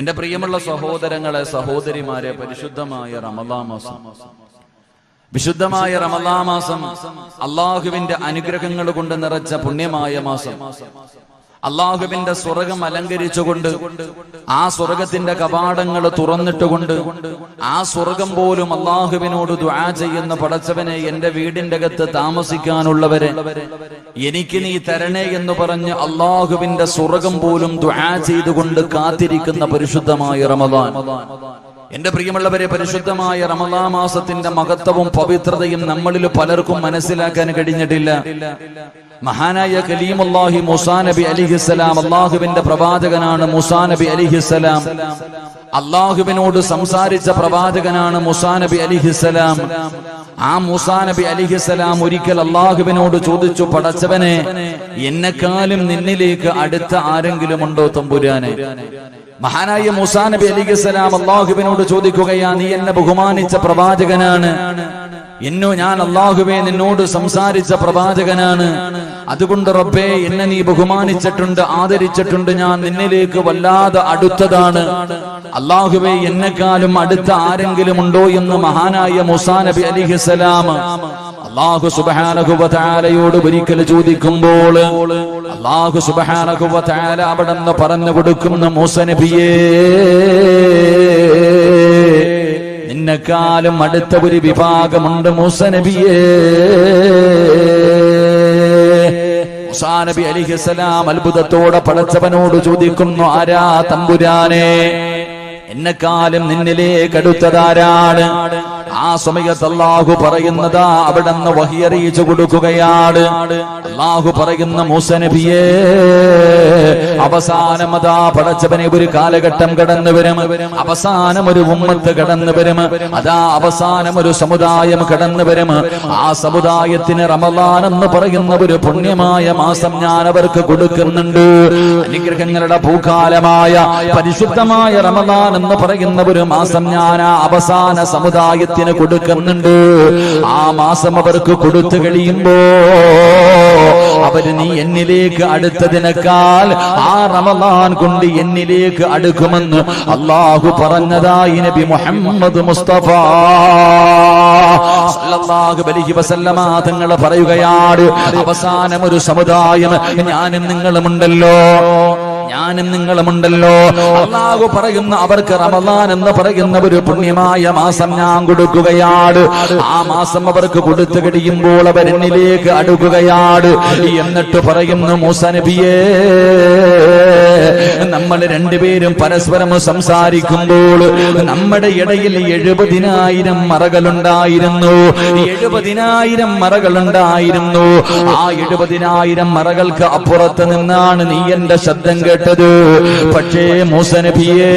എന്റെ പ്രിയമുള്ള സഹോദരങ്ങളെ, സഹോദരിമാരെ, പരിശുദ്ധമായ റമദാൻ മാസം, വിശുദ്ധമായ റമദാൻ മാസം അള്ളാഹുവിന്റെ അനുഗ്രഹങ്ങൾ കൊണ്ട് നിറച്ച പുണ്യമായ മാസം, അള്ളാഹുവിന്റെ സ്വർഗം അലങ്കരിച്ചുകൊണ്ട്, ആ സ്വർഗത്തിന്റെ കവാടങ്ങൾ തുറന്നിട്ടുകൊണ്ട്, ആ സ്വർഗം പോലും അള്ളാഹുവിനോട് ദുആ ചെയ്യുന്ന പടച്ചവനെ, എന്റെ വീടിന്റെ അകത്ത് താമസിക്കാനുള്ളവരെ എനിക്ക് നീ തരണേ എന്ന് പറഞ്ഞ് അള്ളാഹുവിന്റെ സ്വർഗം പോലും ദുആ ചെയ്തുകൊണ്ട് കാത്തിരിക്കുന്ന പരിശുദ്ധമായ റമദാൻ. എന്റെ പ്രിയമുള്ളവരെ, പരിശുദ്ധമായ റമദാൻ മാസത്തിന്റെ മഹത്വവും പവിത്രതയും നമ്മളിൽ പലർക്കും മനസ്സിലാക്കാൻ കഴിഞ്ഞിട്ടില്ല. മഹാനായ കലീമുല്ലാഹി മൂസാ നബി അലൈഹിസ്സലാം, അള്ളാഹുവിന്റെ പ്രവാചകനാണ് മൂസാ നബി അലൈഹിസ്സലാം. അള്ളാഹുവിനോട് സംസാരിച്ച പ്രവാചകനാണ് മൂസാ നബി അലൈഹിസ്സലാം. ആ മൂസാ നബി അലൈഹിസ്സലാം ഒരിക്കൽ അള്ളാഹുവിനോട് ചോദിച്ചു, പടച്ചവനെ, എന്നെക്കാളും നിന്നിലേക്ക് അടുത്ത ആരെങ്കിലും ഉണ്ടോ തമ്പുരാനെ? മഹാനായ മൂസാ നബി അലൈഹിസ്സലാം അള്ളാഹുവിനോട് ചോദിക്കുകയാ, നീ എന്നെ ബഹുമാനിച്ച പ്രവാചകനാണ്, ഞാൻ അള്ളാഹുവേ നിന്നോട് സംസാരിച്ച പ്രവാചകനാണ്, അതുകൊണ്ട് റബ്ബേ എന്നെ നീ ബഹുമാനിച്ചിട്ടുണ്ട്, ആദരിച്ചിട്ടുണ്ട്, ഞാൻ നിന്നിലേക്ക് വല്ലാതെ അടുത്തതാണ്. അള്ളാഹുവേ എന്നെക്കാളും അടുത്ത ആരെങ്കിലും ഉണ്ടോ എന്ന് മഹാനായ മൂസാ നബി അലൈഹിസ്സലാം അല്ലാഹു സുബ്ഹാനഹു വ തആലയോട് ഒരിക്കൽ ചോദിക്കുമ്പോൾ അല്ലാഹു സുബ്ഹാനഹു വ തആല അവിടുന്ന് പറഞ്ഞു കൊടുക്കുന്ന, മൂസാ നബിയേ, നിന്നെക്കാളും അടുത്ത ഒരു വിഭാഗമുണ്ട് മൂസാ നബിയേ. മൂസാ നബി അലൈഹിസ്സലാം അത്ഭുതത്തോടെ പടച്ചവനോട് ചോദിക്കുന്നു, ആരാ തമ്പുരാനെ? എന്നെക്കാളും നിന്നിലേക്ക് അടുത്തതാരാണ്? ആ സമയത്ത് അല്ലാഹു പറയുന്നതാ, അവിടുന്ന് വഹി അറിയിച്ചു കൊടുക്കുകയാണ്. അല്ലാഹു പറയുന്ന, മൂസാ നബിയേ, അവസാനമതാ പടച്ചവനെ ഒരു കാലഘട്ടം കടന്നു വരും, അവസാനം ഒരു ഉമ്മത്ത് കടന്നു വരും, അതാ അവസാനം ഒരു സമുദായം കടന്നു വരും. ആ സമുദായത്തിന് റമദാൻ എന്ന് പറയുന്ന ഒരു പുണ്യമായ മാസം ഞാൻ അവർക്ക് കൊടുക്കുന്നുണ്ട്. അനുഗ്രഹങ്ങളുടെ ഭൂകാലമായ പരിശുദ്ധമായ റമദാൻ എന്ന് പറയുന്ന ഒരു മാസം ഞാൻ ആ അവസാന സമുദായത്തിന് കൊടുക്കുന്നുണ്ട്. ആ മാസം അവർക്ക് കൊടുത്തു കഴിയുമ്പോ അവര് നീ എന്നിലേക്ക് അടുത്തതിനേക്കാൾ ആ റമദാൻ കൊണ്ട് എന്നിലേക്ക് അടുക്കുമെന്ന് അല്ലാഹു പറഞ്ഞതായി നബി മുഹമ്മദ് മുസ്തഫ സല്ലല്ലാഹു അലൈഹി വസല്ലമ തങ്ങൾ പറയുകയാണ്, അവസാനം ഒരു സമുദായം ഞാനും നിങ്ങളുമുണ്ടല്ലോ. അല്ലാഹു പറയുന്ന, അവർക്ക് റമദാൻ എന്ന് പറയുന്ന ഒരു പുണ്യമായ മാസം ഞാൻ കൊടുക്കുകയാണ്. ആ മാസം അവർക്ക് കൊടുത്തു കഴിയുമ്പോൾ അവർ എന്നിലേക്ക് അടുക്കുകയാണ്. എന്നിട്ട് പറയുന്നു, മൂസാ നബിയേ, നമ്മൾ രണ്ടുപേരും പരസ്പരം സംസാരിക്കുമ്പോൾ നമ്മുടെ ഇടയിൽ 70,000 മറകളുണ്ടായിരുന്നു. 70,000 മറകളുണ്ടായിരുന്നു. ആ 70,000 മറകൾക്ക് അപ്പുറത്ത് നിന്നാണ് നീ എന്റെ ശബ്ദം കേട്ടത്. പക്ഷേ മൂസാ നബിയേ,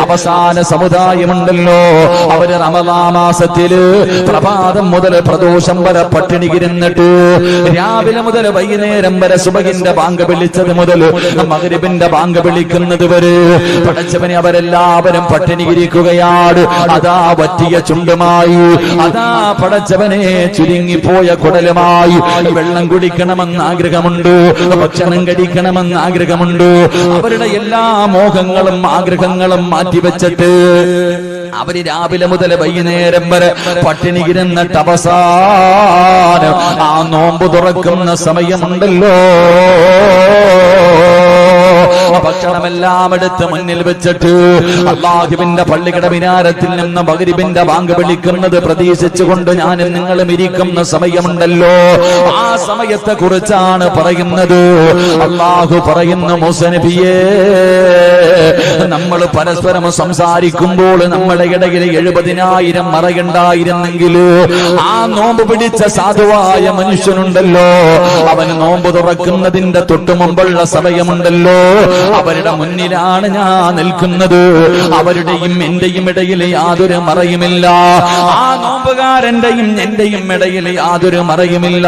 അവസാന സമുദായമുണ്ടല്ലോ, അവര് റമദാൻ മാസത്തില് പ്രഭാതം മുതൽ പ്രദോഷം വരെ പട്ടിണി ഇരുന്നിട്ട് രാവിലെ മുതൽ വൈകുന്നേരം വരെ സുബഹിന്റെ ബാങ്ക് വിളിച്ചത് മുതൽ മഗ്രിബിന്റെ ബാങ്ക് വിളിക്കുന്നത് വരെ പടച്ചവനെ അവരെല്ലാവരും പട്ടിണി ഇരിക്കുകയാണ്. അതാ വറ്റിയ ചുണ്ടുമായി, അതാ പടച്ചവനെ ചുരുങ്ങിപ്പോയ കുടലുമായി. വെള്ളം കുടിക്കണമെന്ന് ആഗ്രഹമുണ്ട്, ഭക്ഷണം കഴിക്കണമെന്ന് ആഗ്രഹമുണ്ട്. അവരുടെ എല്ലാ മോഹങ്ങളും ആഗ്രഹങ്ങളും മാറ്റിവെച്ചിട്ട് അവര് രാവിലെ മുതൽ വൈകുന്നേരം വരെ പട്ടിണി ഇരുന്നിട്ട് അവസാനം ആ നോമ്പ് തുറക്കുന്ന സമയമുണ്ടല്ലോ, ഭക്ഷണമെല്ലാം എടുത്ത് മുന്നിൽ വെച്ചിട്ട് അല്ലാഹുവിന്റെ പള്ളിയുടെ മിനാരത്തിൽ നിന്ന് മഗ്രിബിന്റെ ബാങ്ക് വിളിക്കുന്നത് പ്രതീക്ഷിച്ചുകൊണ്ട് ഞാനും നിങ്ങളും ഇരിക്കുന്ന സമയമുണ്ടല്ലോ. ആ സമയത്തെ കുറിച്ചാണ് പറയുന്നത്. അല്ലാഹു പറയുന്ന, മൂസാ നബിയേ, നമ്മൾ പരസ്പരം സംസാരിക്കുമ്പോൾ നമ്മുടെ ഇടയിൽ 70,000 മറയുണ്ടായിരുന്നെങ്കിൽ ആ നോമ്പ് പിടിച്ച സാധുവായ മനുഷ്യനുണ്ടല്ലോ, അവന് നോമ്പ് തുറക്കുന്നതിന്റെ തൊട്ടു മുമ്പുള്ള സമയമുണ്ടല്ലോ, അവരുടെ മുന്നിലാണ് ഞാൻ നിൽക്കുന്നത്. അവരുടെയും എന്റെയും ഇടയിൽ യാതൊരു മറയുമില്ല. ആ നോമ്പുകാരന്റെയും എന്റെയും ഇടയിൽ യാതൊരു മറയുമില്ല.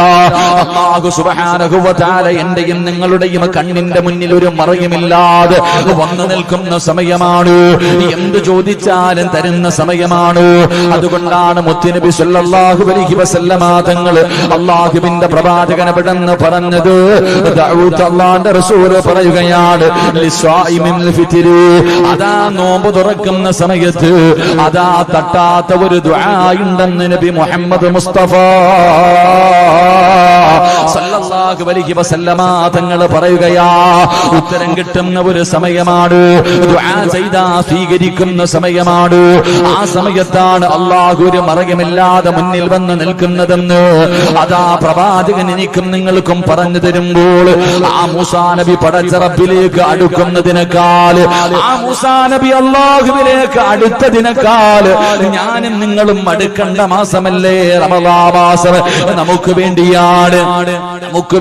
അല്ലാഹു സുബ്ഹാനഹു വ തആല എന്റെയും നിങ്ങളുടെയും കണ്ണിന്റെ മുന്നിൽ ഒരു മറയുമില്ലാതെ വന്നു നിൽക്കുന്ന സമയമാണ്. എന്ത് ചോദിച്ചാലും തരുന്ന സമയമാണ്. അതുകൊണ്ടാണ് മുത്തുനബി സല്ലല്ലാഹു അലൈഹി വസല്ലമ തങ്ങൾ അല്ലാഹുവിന്റെ പ്രവാചകനെ പെട്ടെന്ന് പറഞ്ഞത്. ദഅൂത്ത് അല്ലാഹുവിന്റെ റസൂൽ പറയുകയാണ്, ലിസ്വായിമിൽ ഫിത്രി, അതാ നോമ്പ് തുറക്കുന്ന സമയത്ത് അതാ തട്ടാത്ത ഒരു ദുആ ഉണ്ടെന്ന് നബി മുഹമ്മദ് മുസ്തഫ സല്ലല്ലാഹു അലൈഹി വസല്ലമ തങ്ങൾ പറയുകയാ. ഉത്തരം കിട്ടുന്ന ഒരു സമയമാണ്, ദുആ ചെയ്താ സ്വീകരിക്കുന്ന സമയമാണ്. ആ സമയത്താണ് അല്ലാഹു ഒരു മറയുമില്ലാതെ മുന്നിൽ വന്ന് നിൽക്കുന്നതെന്ന് അതാ പ്രവാചകൻ എനിക്കും നിങ്ങൾക്കും പറഞ്ഞു തരുമ്പോൾ, ആ മൂസാ നബി പടച്ച റബ്ബിലേക്ക് അടുക്കുന്നതിനേക്കാൾ, ആ മൂസാ നബി അല്ലാഹുവിലേക്ക് അടുത്തതിനേക്കാൾ ഞാനും നിങ്ങളും അടുക്കേണ്ട മാസമല്ലേ റമളാൻ മാസം. നമുക്ക്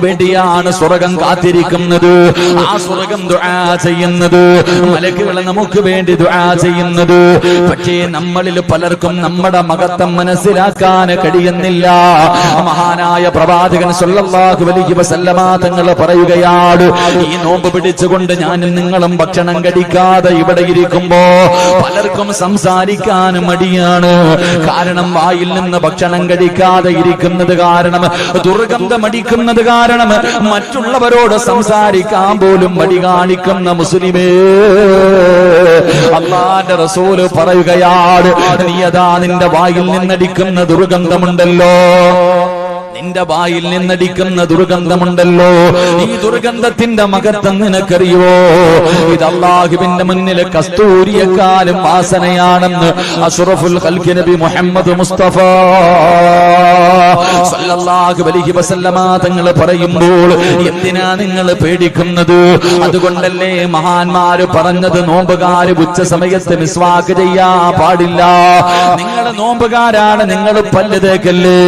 വേണ്ടിയാണ് സ്വർഗം കാത്തിരിക്കുന്നത്. ആ സ്വർഗം ദുആ ചെയ്യുന്നത്, മലക്കുകൾ നമുക്ക് വേണ്ടി ദുആ ചെയ്യുന്നത്. പക്ഷേ നമ്മളിൽ പലർക്കും നമ്മുടെ മഹത്വം മനസ്സിലാക്കാൻ കഴിയുന്നില്ല. മഹാനായ പ്രവാചകൻ സല്ലല്ലാഹു അലൈഹി വസല്ലമ തങ്ങൾ പറയുകയാണ്, ഈ നോമ്പ് പിടിച്ചുകൊണ്ട് ഞാനും നിങ്ങളും ഭക്ഷണം കഴിക്കാതെ ഇവിടെ ഇരിക്കുമ്പോ പലർക്കും സംസാരിക്കാൻ മടിയാണ്. കാരണം വായിൽ നിന്ന് ഭക്ഷണം കഴിക്കാതെ ഇരിക്കുന്നത് കാരണം, ദുർഗന്ധം അടിക്കുന്നത് കാരണം മറ്റുള്ളവരോട് സംസാരിക്കാൻ പോലും മടി കാണിക്കുന്ന മുസ്ലിമേ, അല്ലാഹുവിന്റെ റസൂൽ പറയുകയാണ്, നീ അതാ നിന്റെ വായിൽ നിന്നടിക്കുന്ന ദുർഗന്ധമുണ്ടല്ലോ, നിന്റെ വായിൽ നിന്നടിക്കുന്ന ദുർഗന്ധമുണ്ടല്ലോ, ഈ ദുർഗന്ധത്തിന്റെ മഹത്വം നിനക്കറിയോ? ഇത് അല്ലാഹുവിന്റെ മുന്നിൽ കസ്തൂരിയെക്കാളും വാസനയാണെന്ന് അഷ്റഫുൽ ഖൽഖ് നബി മുഹമ്മദ് മുസ്തഫ സല്ലല്ലാഹു അലൈഹി വസല്ലമ തങ്ങൾ പറയുമ്പോൾ എന്തിനാ നിങ്ങൾ പേടിക്കുന്നത്? അതുകൊണ്ടല്ലേ മഹാന്മാര് പറഞ്ഞത്, നോമ്പുകാര് ഉച്ച സമയത്ത് മിസ്വാക്ക് ചെയ്യാൻ പാടില്ല. നിങ്ങൾ നോമ്പുകാരാണ്, നിങ്ങൾ പല്ല് തേക്കല്ലേ.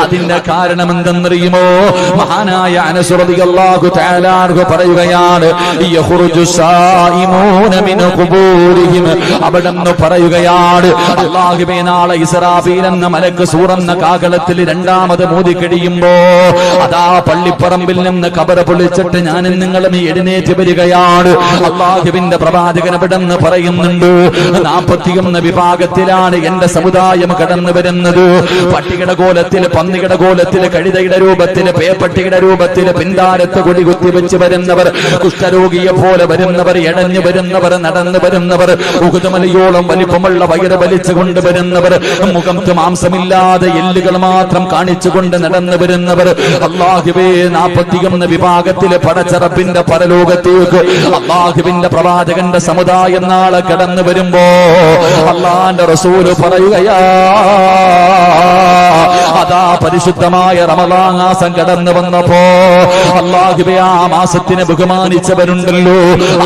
അതിന്റെ കാരണം എന്തെന്നറിയുമോ? മഹാനായ അനസ് റളിയല്ലാഹു തആല അൻഹു പറയുകയാണ്, യഖ്റുജു സായിമൂന മിൻ ഖുബൂരിഹിം, അവിടെന്ന് പറയുകയാണ്, അല്ലാഹുവേ നാളെ ഇസ്രാഫീൽ എന്ന മലക്ക് സൂറന്ന കാഹളത്തിൽ രണ്ടാമത് മോദി കഴിയുമ്പോ അതാ പള്ളിപ്പറമ്പിൽ നിന്ന് കബർ പൊളിച്ചിട്ട് ഞാനും നിങ്ങളും എഴുന്നേറ്റ് വരികയാണ്. അല്ലാഹുവിന്റെ പ്രവാചകൻ അവിടെന്ന് പറയുന്നുണ്ട്, 41 വിഭാഗത്തിലാണ് എന്റെ സമുദായം കടന്നു വരുന്നത്. പട്ടികയുടെ കോലത്തിൽ, പന്നിയുടെ കോലത്തിൽ, കഴുതയുടെ രൂപത്തിൽ, പേപ്പട്ടിയുടെ രൂപത്തിൽ, പിന്താരത്ത് കൊടി കുത്തിവെച്ച് വരുന്നവർ, കുഷ്ഠരോഗിയെ പോലെ വരുന്നവർ, എടഞ്ഞു വരുന്നവർ, നടന്നു വരുന്നവർ, ഉഹുദുമലയോളം വലിപ്പമുള്ള വയറ് വലിച്ചു കൊണ്ടുവരുന്നവർ, മുഖത്ത് മാംസമില്ലാതെ എല്ലുകൾ മാത്രം കാണിച്ചുകൊണ്ട് നടന്നു വരുന്നവർ. അല്ലാഹുവേ, 41 വിഭാഗത്തില് പടച്ചറപ്പിന്റെ പരലോകത്തേക്ക് അല്ലാഹുവിന്റെ പ്രവാചകന്റെ സമുദായം നാളെ കടന്നു വരുമ്പോ അല്ലാഹുവിന്റെ റസൂൽ പറയുകയാ, അതാ പരിശുദ്ധമായ റമളാൻ മാസം കടന്നു വന്നപ്പോ അല്ലാഹുവേ, ആ മാസത്തിനെ ബഹുമാനിച്ചവരുണ്ടല്ലോ,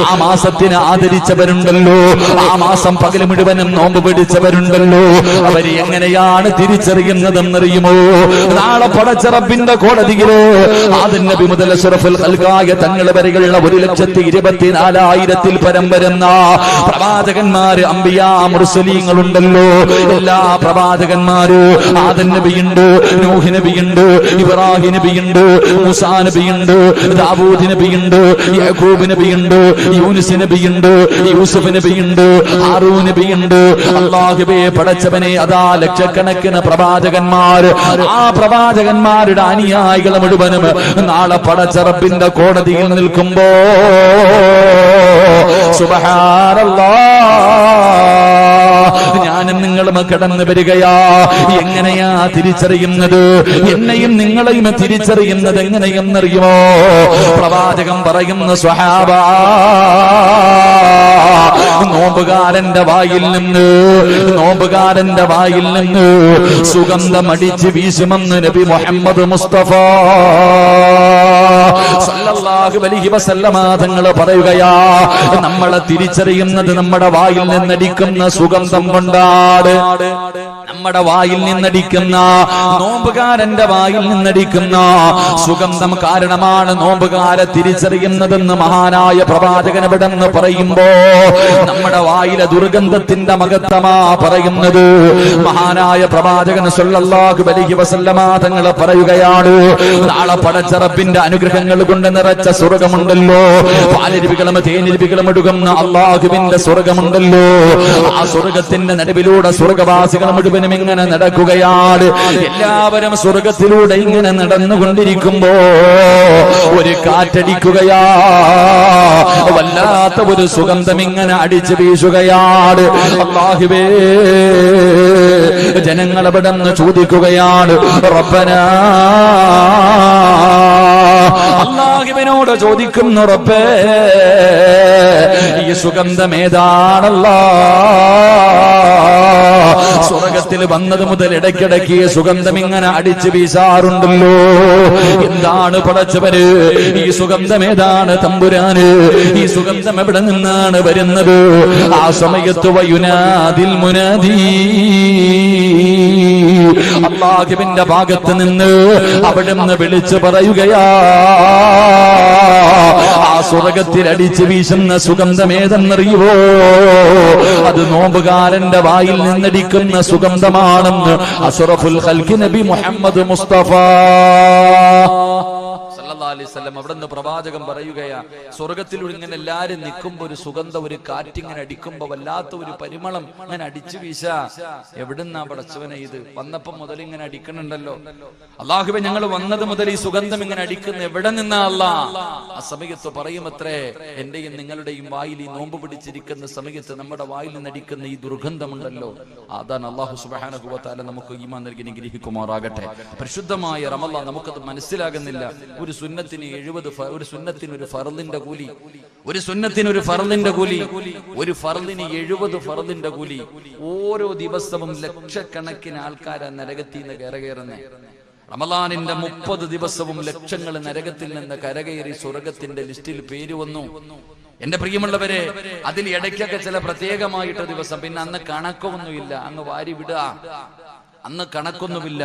ആ മാസത്തിനെ ആദരിച്ചവരുണ്ടല്ലോ, ആ മാസം പകൽ മുഴുവനും നോമ്പ് പിടിച്ചവരുണ്ടല്ലോ, അവര് എങ്ങനെയാണ് തിരിച്ചറിയുന്നതെന്നറിയുമോ? നാളെ പടച്ച റബ്ബിന്റെ കോടതിയില് ആദം നബി മുതൽ അഷ്റഫുൽ ഖൽഖായ തങ്ങൾ വരെയുള്ള 1,24,000 പരം വരുന്ന പ്രവാചകന്മാര്, അംബിയാ മുർസലീങ്ങളുണ്ടല്ലോ. എല്ലാ പ്രവാചകന്മാരും, ആദം നബിയുണ്ട്, നൂഹ് നബിയുണ്ട്, ഇബ്രാഹിം നബിയുണ്ട്, മൂസാ നബിയുണ്ട്, ദാവൂദ് നബിയുണ്ട്, യാക്കൂബ് നബിയുണ്ട്, യൂനുസ് നബിയുണ്ട്, യൂസുഫ് നബിയുണ്ട്, ഹാറൂൻ നബിയുണ്ട്. അല്ലാഹുവേ, പടച്ചവനെ, അതാ ലക്ഷക്കണക്കിന് പ്രവാചകന്മാര്, ആ പ്രവാചകന്മാരുടെ അനുയായികൾ മുഴുവനും നാളെ പടച്ച റബ്ബിന്റെ കോടതിയിൽ നിൽക്കുമ്പോ സുബ്ഹാനല്ലാഹ്, ഞാനും നിങ്ങളും കടന്നു വരികയാ. എങ്ങനെയാ തിരിച്ചറിയുന്നത്? എന്നെയും നിങ്ങളെയും തിരിച്ചറിയുന്നത് എങ്ങനെയെന്നറിയുമോ? പ്രവാചകൻ പറയുന്ന സ്വഹാബ, നോമ്പുകാരന്റെ വായിൽ നിന്ന് സുഗന്ധമടിച്ച് വീശുമെന്ന് നബി മുഹമ്മദ് മുസ്തഫ സല്ലല്ലാഹു അലൈഹി വസല്ലമ തങ്ങൾ പറയുകയാ, നമ്മളെ തിരിച്ചറിയുന്നത് നമ്മുടെ വായിൽ നിന്നടിക്കുന്ന സുഗന്ധം കൊണ്ടാണ്. നമ്മുടെ വായിൽ നിന്നടിക്കുന്ന, നോമ്പുകാരന്റെ വായിൽ നിന്നടിക്കുന്ന സുഗന്ധം കാരണമാണ് നോമ്പുകാരെ തിരിച്ചറിയുന്നതെന്ന് മഹാനായ പ്രവാചകൻ എവിടെന്ന് പറയുമ്പോ നമ്മുടെ വായിലെ ദുർഗന്ധത്തിന്റെ മഹത്വമാ പറയുന്നത്. മഹാനായ പ്രവാചകൻ സല്ലല്ലാഹു അലൈഹി വസല്ലമ തങ്ങൾ പറയുകയാണ്, നാളെ പടച്ചറപ്പിന്റെ അനുഗ്രഹങ്ങൾ കൊണ്ട് നിറച്ച സ്വർഗമുണ്ടല്ലോ, പാലരുവികളും തേനിരുവികളും ഒഴുകുന്ന അള്ളാഹുവിന്റെ സ്വർഗമുണ്ടല്ലോ, ആ സ്വർഗത്തിന്റെ നടുവിലൂടെ സ്വർഗവാസികൾ മുഴുവനും ഇങ്ങനെ നടക്കുകയാണ്. എല്ലാവരും സ്വർഗത്തിലൂടെ ഇങ്ങനെ നടന്നുകൊണ്ടിരിക്കുമ്പോ ഒരു കാറ്റടിക്കുകയാ, വല്ലാത്ത ഒരു സുഗന്ധം ഇങ്ങനെ അടിച്ചു വീശുകയാണ്. അല്ലാഹുവേ, ജനങ്ങൾ അവിടെ നിന്ന് ചോദിക്കുകയാണ്, റബ്ബനാ, അല്ലാഹുവിനോട് ചോദിക്കുന്നു, റബ്ബേ ഈ സുഗന്ധം ഏതാണല്ലാ? സ്വർഗത്തിൽ വന്നത് മുതൽ ഇടയ്ക്കിടയ്ക്ക് സുഗന്ധം ഇങ്ങനെ അടിച്ചു വീശാറുണ്ടല്ലോ, എന്താണ് പടച്ചവര്? ഈ സുഗന്ധം ഏതാണ് തമ്പുരാന്? ഈ സുഗന്ധം എവിടെ നിന്നാണ് വരുന്നത്? ആ സമയത്ത് വയുനാദിൽ മുനാദി, അല്ലാഹുവിന്റെ ഭാഗത്ത് നിന്ന് അവിടെ നിന്ന് വിളിച്ചു പറയുകയാ, ആ സ്വർഗത്തിൽ അടിച്ചു വീശുന്ന സുഗന്ധം ഏതെന്നറിയുവോ? അത് നോമ്പുകാരന്റെ വായിൽ നിന്നടിക്കുന്ന സുഗന്ധമാണെന്ന് അഷ്റഫുൽ ഖൽഖി നബി മുഹമ്മദ് മുസ്തഫ സല്ലല്ലാഹു അലൈഹി വസല്ലം അവിടുന്ന് പ്രവാചകൻ പറയുകയാ, സ്വർഗത്തിലൂടെ ഇങ്ങനെ എല്ലാരും നിൽക്കുമ്പോ ഒരു സുഗന്ധം, ഒരു കാറ്റിങ്ങനെ അടിക്കുമ്പോ വല്ലാത്ത ഒരു പരിമളം അങ്ങനെ അടിച്ചു വീശ. എവിടുന്നാ പടച്ചവനെ ഇത്? വന്നപ്പോ മുതൽ ഇങ്ങനെ അടിക്കണുണ്ടല്ലോ. അല്ലാഹുവേ, ഞങ്ങൾ വന്നത് മുതൽ ഈ സുഗന്ധം ഇങ്ങനെ അടിക്കുന്ന എവിടെ നിന്നാ അല്ലാ? ആ സമയത്ത് പറയുമത്രേ, എന്റെയും നിങ്ങളുടെയും വായിൽ ഈ നോമ്പ് പിടിച്ചിരിക്കുന്ന സമയത്ത് നമ്മുടെ വായിൽ നിന്നടിക്കുന്ന ഈ ദുർഗന്ധമുണ്ടല്ലോ, അതാണ്. അല്ലാഹു സുബ്ഹാനഹു വ തആല നമുക്ക് ഈമാൻ നൽകി അനുഗ്രഹിക്കുമാറാകട്ടെ. പരിശുദ്ധമായ റമളാൻ നമുക്കത് മനസ്സിലാകുന്നില്ല. ഒരു സുന്നത്തിന് 70, ഒരു സുന്നത്തിന് ഒരു ഫർളിന്റെ കൂലി, ഒരു സുന്നത്തിന് ഒരു ഫർളിന്റെ കൂലി, ഒരു ഫർളിന് 70 ഫർളിന്റെ കൂലി. ഓരോ ദിവസവും ലക്ഷക്കണക്കിന് ആൾക്കാരാ നരകത്തിൽ നിന്ന് കരകയറുന്നേ. റമളാനിന്റെ 30 ദിവസവും ലക്ഷങ്ങൾ നരകത്തിൽ നിന്ന് കരകയറി സ്വർഗത്തിന്റെ ലിസ്റ്റിൽ പേര് വന്നു. എന്റെ പ്രിയമുള്ളവരെ, അതിൽ ഇടയ്ക്കൊക്കെ ചില പ്രത്യേകമായിട്ട് ദിവസം, പിന്നെ അന്ന് കണക്കൊന്നുമില്ല, അങ്ങ് വാരി വിടുക, അന്ന് കണക്കൊന്നുമില്ല.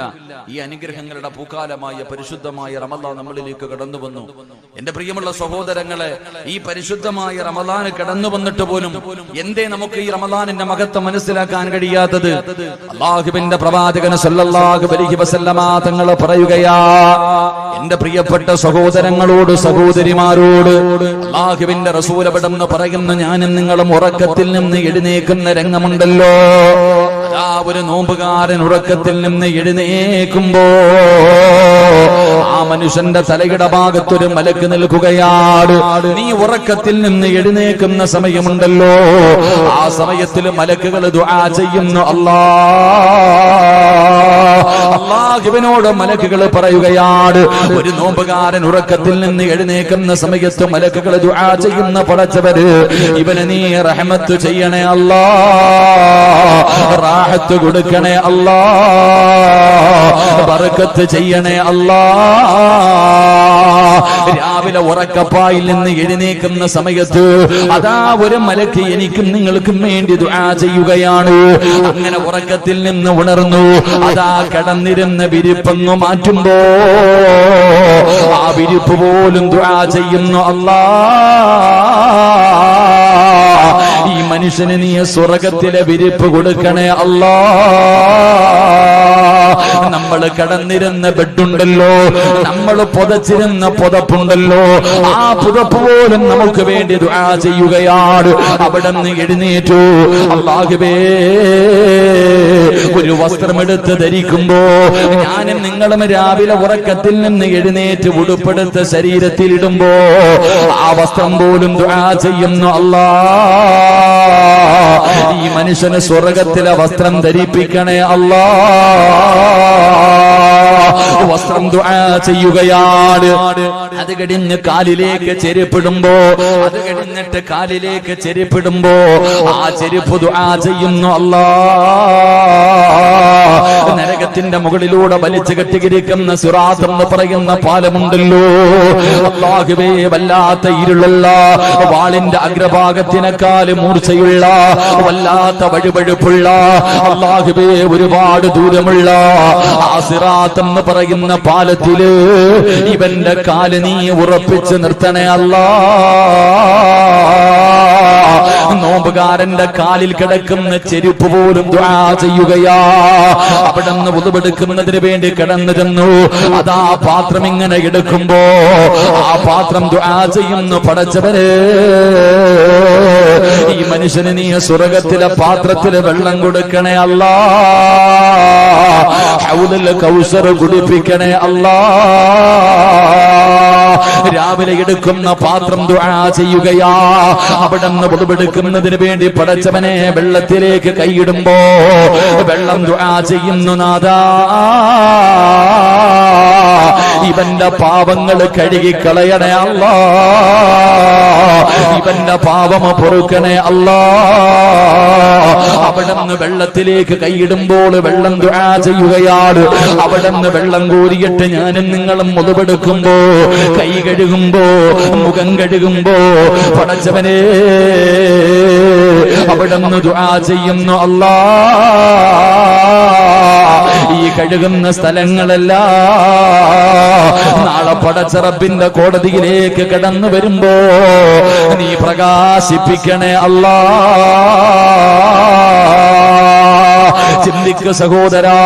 ഈ അനുഗ്രഹങ്ങളുടെ പൂക്കാലമായ പരിശുദ്ധമായ റമളാൻ നമ്മളിലേക്ക് കടന്നു വന്നു. എന്റെ പ്രിയമുള്ള സഹോദരങ്ങളെ, ഈ പരിശുദ്ധമായ റമളാൻ കടന്നു വന്നിട്ട് പോലും എന്തേ നമുക്ക് ഈ റമളാനിന്റെ മഹത്വം മനസ്സിലാക്കാൻ കഴിയാത്തത്? അല്ലാഹുവിന്റെ പ്രവാചകൻ സല്ലല്ലാഹു അലൈഹി വസല്ലമ തങ്ങൾ പറയുകയാ, എന്റെ പ്രിയപ്പെട്ട സഹോദരങ്ങളോട്, സഹോദരിമാരോട് അല്ലാഹുവിന്റെ റസൂൽ അവിടെന്ന് പറയുന്നു, ഞാനും നിങ്ങളും ഉറക്കത്തിൽ നിന്ന് എഴുന്നേക്കുന്ന രംഗമുണ്ടല്ലോ, ആ ഒരു നോമ്പുകാരൻ ഉറക്കത്തിൽ നിന്ന് എഴുന്നേക്കുമ്പോ ആ മനുഷ്യന്റെ തലയുടെ ഭാഗത്തൊരു മലക്ക് നിൽക്കുകയാണ്. നീ ഉറക്കത്തിൽ നിന്ന് എഴുന്നേക്കുന്ന സമയമുണ്ടല്ലോ, ആ സമയത്തിൽ മലക്കുകൾ ദുആ ചെയ്യുന്നു. അല്ലാഹുവിനോട് മലക്കുകൾ പറയുകയാണ്, ഒരു നോമ്പുകാരൻ ഉറക്കത്തിൽ നിന്ന് എഴുന്നേക്കുന്ന സമയത്ത് മലക്കുകൾ ദുആ ചെയ്യുന്ന പടച്ചവര്, ഇവനെ നീ റഹ്മത്ത് ചെയ്യണേ അല്ലാ, റാഹത്ത് കൊടുക്കണേ അല്ലാ, ബർക്കത്ത് ചെയ്യണേ അല്ലാ. രാവിലെ ഉറക്കപ്പായിൽ നിന്ന് എഴുന്നേക്കുന്ന സമയത്ത് അതാ ഒരു മലക്ക് എനിക്കും നിങ്ങൾക്കും വേണ്ടി ദുആ ചെയ്യുകയാണ്. അങ്ങനെ ഉറക്കത്തിൽ നിന്ന് ഉണർന്നു, അതാ കടന്നിരുന്ന വിരിപ്പൊന്നു മാറ്റുമ്പോ ആ വിരിപ്പ് പോലും ദുആ ചെയ്യുന്നു. അല്ലാ, ഈ മനുഷ്യന് നീ സ്വർഗത്തിലെ വിരിപ്പ് കൊടുക്കണേ അല്ലാ. നമ്മൾ കടന്നിരുന്ന ബെഡുണ്ടല്ലോ, നമ്മൾ പുതച്ചിരുന്ന പുതപ്പുണ്ടല്ലോ, ആ പുതപ്പ് പോലും നമുക്ക് വേണ്ടി ദുആ ചെയ്യുകയാണ്. അവിടെ നിന്ന് എഴുന്നേറ്റു, അല്ലാഹുവേ, ഒരു വസ്ത്രമെടുത്ത് ധരിക്കുമ്പോ ഞാനും നിങ്ങളും രാവിലെ ഉറക്കത്തിൽ നിന്ന് എഴുന്നേറ്റ് ഉടുപ്പെടുത്ത് ശരീരത്തിൽ ഇടുമ്പോ ആ വസ്ത്രം പോലും ദുആ ചെയ്യുന്നു. അല്ലാ, ഈ മനുഷ്യന് സ്വർഗത്തിലെ വസ്ത്രം ധരിപ്പിക്കണേ അല്ലാ. വസ്ത്രം ദുആ ചെയ്യുകയാണ്. അത് കഴിഞ്ഞ് കാലിലേക്ക് ചെരുപ്പിടുമ്പോ, അത് കഴിഞ്ഞിട്ട് കാലിലേക്ക് ചെരുപ്പിടുമ്പോ ആ ചെരുപ്പ് ദുആ ചെയ്യുന്നു. അല്ലാഹ്, നരകത്തിന്റെ മുകളിലൂടെ വലിച്ചു കെട്ടിയിരിക്കുന്ന സിറാത്ത് എന്ന് പറയുന്ന പാലമുണ്ടല്ലോ, അല്ലാഹുവേ, വല്ലാത്ത ഇരുളുള്ള, വാളിന്റെ അഗ്രഭാഗത്തിനേക്കാൾ മൂർച്ചയുള്ള, വല്ലാത്ത വഴുവഴുപ്പുള്ള, അല്ലാഹുവേ, ഒരുപാട് ദൂരമുള്ള ആ സിറാത്ത് എന്ന് പറയുന്ന പാലത്തില് ഇവന്റെ കാല് നീ ഉറപ്പിച്ച് നിർത്തണേ അല്ലാഹ്. നോമ്പുകാരന്റെ കാലിൽ കിടക്കുന്ന ചെരുപ്പ് പോലും ദുആ ചെയ്യുകയാ. അവിടെ നിന്ന് ഉളുവെടുക്കുന്നതിന് വേണ്ടി കിടന്നു ചെന്നു. അതാ പാത്രം ഇങ്ങനെ എടുക്കുമ്പോ ആ പാത്രം ദുആ ചെയ്യുന്നു. പടച്ചവനെ, ഈ മനുഷ്യന് നീ സ്വർഗത്തിലെ പാത്രത്തില് വെള്ളം കൊടുക്കണേ അല്ലാഹ്. ഹൗദുൽ കൗസർ കുടിപ്പിക്കണേ അല്ലാഹ്. രാവിലെ എടുക്കുന്ന പാത്രം ദുആ ചെയ്യുകയാ. അവിടെ നിന്ന് ഉളുവെടുക്കുന്നതിന് വേണ്ടി പടച്ചവനെ വെള്ളത്തിലേക്ക് കൈയിടുമ്പോ വെള്ളം ദുആ ചെയ്യുന്നു. നാദാ, ഇവന്റെ പാപങ്ങൾ കഴുകിക്കളയണേ അല്ലാഹ്. ഇവന്റെ പാപം പൊറുക്കണേ അല്ലാഹ്. അവിടെ നിന്ന് വെള്ളത്തിലേക്ക് കൈയിടുമ്പോൾ വെള്ളം ദുആ ചെയ്യുകയാണ്. അവിടെ നിന്ന് വെള്ളം കോരിയിട്ട് ഞാനും നിങ്ങളും മുതുപെടുക്കുമ്പോ, കൈ കഴുകുമ്പോ, മുഖം കഴുകുമ്പോ, പടച്ചവനെ, അവിടെ നിന്ന് ദുആ ചെയ്യുന്നു. അല്ലാഹ്, ഈ കഴുകുന്ന സ്ഥലങ്ങളെല്ലാം നാളെ പടച്ച റബ്ബിന്റെ കോടതിയിലേക്ക് കടന്നു വരുമ്പോ നീ പ്രകാശിപ്പിക്കണേ അല്ലാഹ്. ചിന്തിക്ക് സഹോദരാ,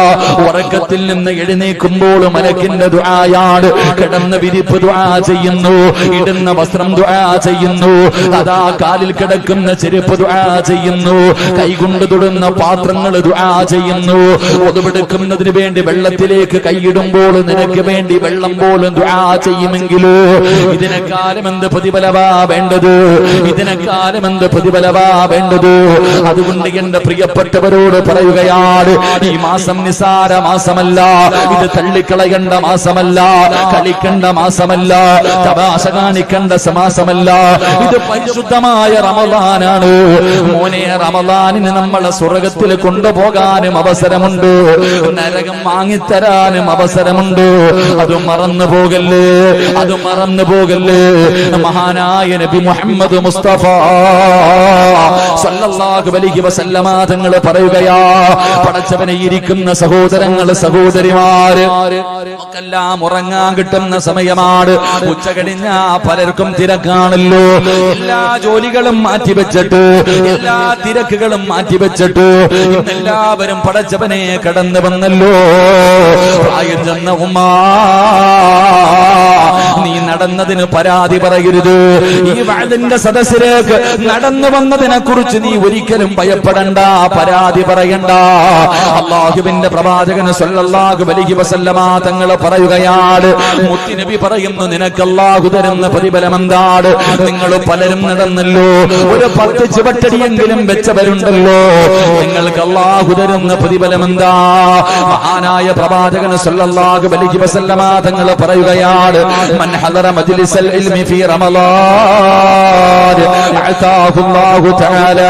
ഉറക്കത്തിൽ നിന്ന് എഴുന്നേൽക്കുമ്പോൾ മലക്കിന്റെ ദുആയാണ്. കിടന്ന വിരിപ്പ് ദുആ ചെയ്യുന്നു, ഇടുന്ന വസ്ത്രം ദുആ ചെയ്യുന്നു, അതാ കാലിൽ കിടക്കുന്ന ചെരുപ്പ് ദുആ ചെയ്യുന്നു, കൈകൊണ്ട് തൊടുന്ന പാത്രങ്ങൾ ദുആ ചെയ്യുന്നു. ഒതുവെടുക്കുന്നതിന് വേണ്ടി വെള്ളത്തിലേക്ക് കൈയിടുമ്പോൾ നിനക്ക് വേണ്ടി വെള്ളം പോലും ദുആ ചെയ്യുമെങ്കിലോ ഇതിനെക്കാലം എന്ത് പ്രതിഫലവാ വേണ്ടത്? ഇതിനെക്കാലം എന്ത് പ്രതിഫലവാ വേണ്ടത്? അതുകൊണ്ട് എന്റെ പ്രിയപ്പെട്ടവരോട് പറയുകയാണ്, ഈ മാസം നിസാര മാസമല്ല, ഇത് തള്ളിക്കളയേണ്ട മാസമല്ല, കളിക്കേണ്ട മാസമല്ല, തമാശ കാണിക്കേണ്ട മാസമല്ല. ഇത് പരിശുദ്ധമായ റമളാനാണ് മോനെ. റമളാനിന് നമ്മളെ സ്വർഗത്തിൽ കൊണ്ടുപോകാനും അവസരമുണ്ട്, നരകം വാങ്ങിത്തരാനും അവസരമുണ്ട്. അത് മറന്നു പോകല്ലേ, അത് മറന്നു പോകല്ലേ. മഹാനായ നബി മുഹമ്മദ് മുസ്തഫ സല്ലല്ലാഹു അലൈഹി വസല്ലമ തങ്ങൾ പറയുകയാ, പടച്ചവനെ ഇരിക്കുന്ന സഹോദരങ്ങൾ, സഹോദരിമാര്, നമുക്കെല്ലാം ഉറങ്ങാൻ കിട്ടുന്ന സമയമാണ്. ഉച്ച കഴിഞ്ഞാ പലർക്കും തിരക്കാണല്ലോ. എല്ലാ ജോലികളും മാറ്റിവെച്ചിട്ട്, എല്ലാ തിരക്കുകളും മാറ്റിവെച്ചിട്ട് എല്ലാവരും പടച്ചവനെ കടന്നു വന്നല്ലോ. പ്രായം ചെന്ന ഉമ്മ, നീ നടന്നതിന് പരാതി പറയരുത്. ഈ വഅദിന്റെ സദസ്സിലേക്ക് നടന്നു വന്നതിനെ കുറിച്ച് നീ ഒരിക്കലും ഭയപ്പെടണ്ട, പരാതി പറയണ്ട. അല്ലാഹുവിന്റെ പ്രവാചകൻ സല്ലല്ലാഹു അലൈഹി വസല്ലമ തങ്ങൾ പറയുകയാണ്, മുത്തുനബി പറയുന്നു, നിനക്ക് അല്ലാഹു തരുന്ന പ്രതിഫലം എന്താണ്? നിങ്ങൾ പലരും നടന്നല്ലോ, ഒരു 10 ചുവട്ടടിയെങ്കിലും വെച്ചവരുണ്ടല്ലോ, നിങ്ങൾക്ക് അല്ലാഹു തരുന്ന പ്രതിഫലം എന്താ? മഹാനായ പ്രവാചകൻ സല്ലല്ലാഹു അലൈഹി വസല്ലമ തങ്ങൾ പറയുകയാണ്, മൻ ഹദറ മജ്ലിസൽ ഇൽമി ഫീ റമളാൻ അതാഹു അല്ലാഹു തആല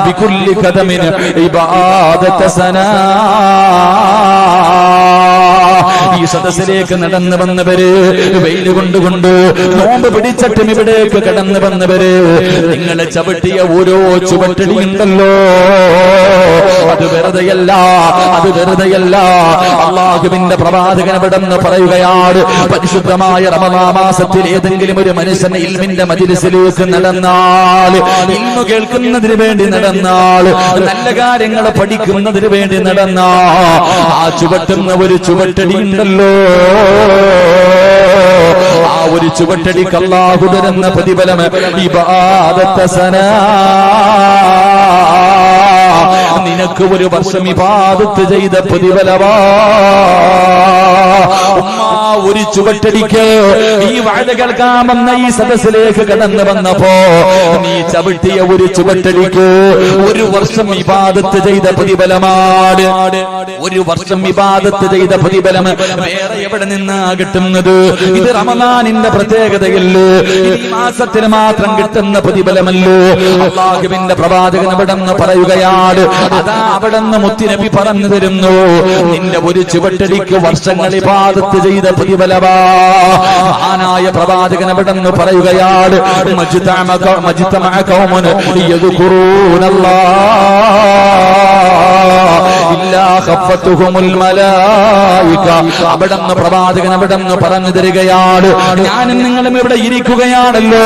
ബികുല്ലി ഖദമിൻ ഇബാദത സനാ. ഈ സദസ്സിലേക്ക് നടന്നു വന്നവര്, വെയിൽ കൊണ്ടുകൊണ്ട് നോമ്പ് പിടിച്ചിട്ടും ഇവിടേക്ക് കടന്നു വന്നവര്, നിങ്ങളെ ചവിട്ടിയ ഓരോ ചുവട്ടടിയുണ്ടല്ലോ, അത് വെറുതെയല്ല, അത് വെറുതെയല്ല. അല്ലാഹുവിന്റെ പ്രവാചകൻ ഇവിടെന്ന് പറയുകയാണ്, പരിശുദ്ധമായ റമളാൻ മാസത്തിൽ ഏതെങ്കിലും ഒരു മനുഷ്യൻ ഇൽമിന്റെ മജ്ലിസിലേക്ക് നടന്നാൽ, ഇൽമു കേൾക്കുന്നതിന് വേണ്ടി നടന്നാൽ, നല്ല കാര്യങ്ങൾ പഠിക്കുന്നതിന് വേണ്ടി നടന്നാൽ, ആ ചുവട്ടുന്ന ഒരു ചുവട്ടടി ഉണ്ടല്ലോ, ആ ഒരു ചുവട്ടടിക്ക് അല്ലാഹു തരുന്ന പ്രതിഫലം ഇബാദത്ത സനാ. നിനക്ക് ഒരു വർഷം ഇബാദത്ത് ചെയ്ത പ്രതിഫലമാ. ഉമ്മ ഒരു ചുവട്ടടിക്ക് ഈ വാഴ കേൾക്കാമെന്ന ഈ സദസ്സിലേക്ക് കടന്നു വന്നപ്പോ നീ ചവിട്ടിയ ഒരു ചുവട്ടടിക്ക് 1 വർഷം ഇബാദത്ത് ചെയ്ത പ്രതിഫലമാണ്. 1 വർഷം ഇബാദത്ത് ചെയ്ത പ്രതിഫലം വേറെ എവിടെ നിന്നാ കിട്ടുന്നത്? ഇത് റമദാനിന്റെ പ്രത്യേകതയല്ലോ, ഈ മാസത്തിന് മാത്രം കിട്ടുന്ന പ്രതിഫലമല്ലോ. അല്ലാഹുവിന്റെ പ്രവാചകൻ അവിടെന്ന് പറയുകയാണ്, അതാ അവിടെന്ന് മുത്തുനബി പറഞ്ഞു തരുന്നു, നിന്റെ ഒരു ചുവട്ടടിക്ക് വർഷങ്ങൾ ഇബാദത്ത് ചെയ്ത പ്രതിഫലമാ. മഹാനായ പ്രവാചകൻ അവിടെന്ന് പറയുകയാണ്, മജ്തമഅ ഖൗമുൻ യദ്കുറൂനല്ലാഹ ഇല്ലാ ഖഫത്തുഹുമുൽ മലായിക. അവിടെന്ന് പ്രവാചകൻ അവിടെന്ന് പറഞ്ഞു തരികയാണ്, ഞാനും നിങ്ങളും ഇവിടെ ഇരിക്കുകയാണല്ലോ,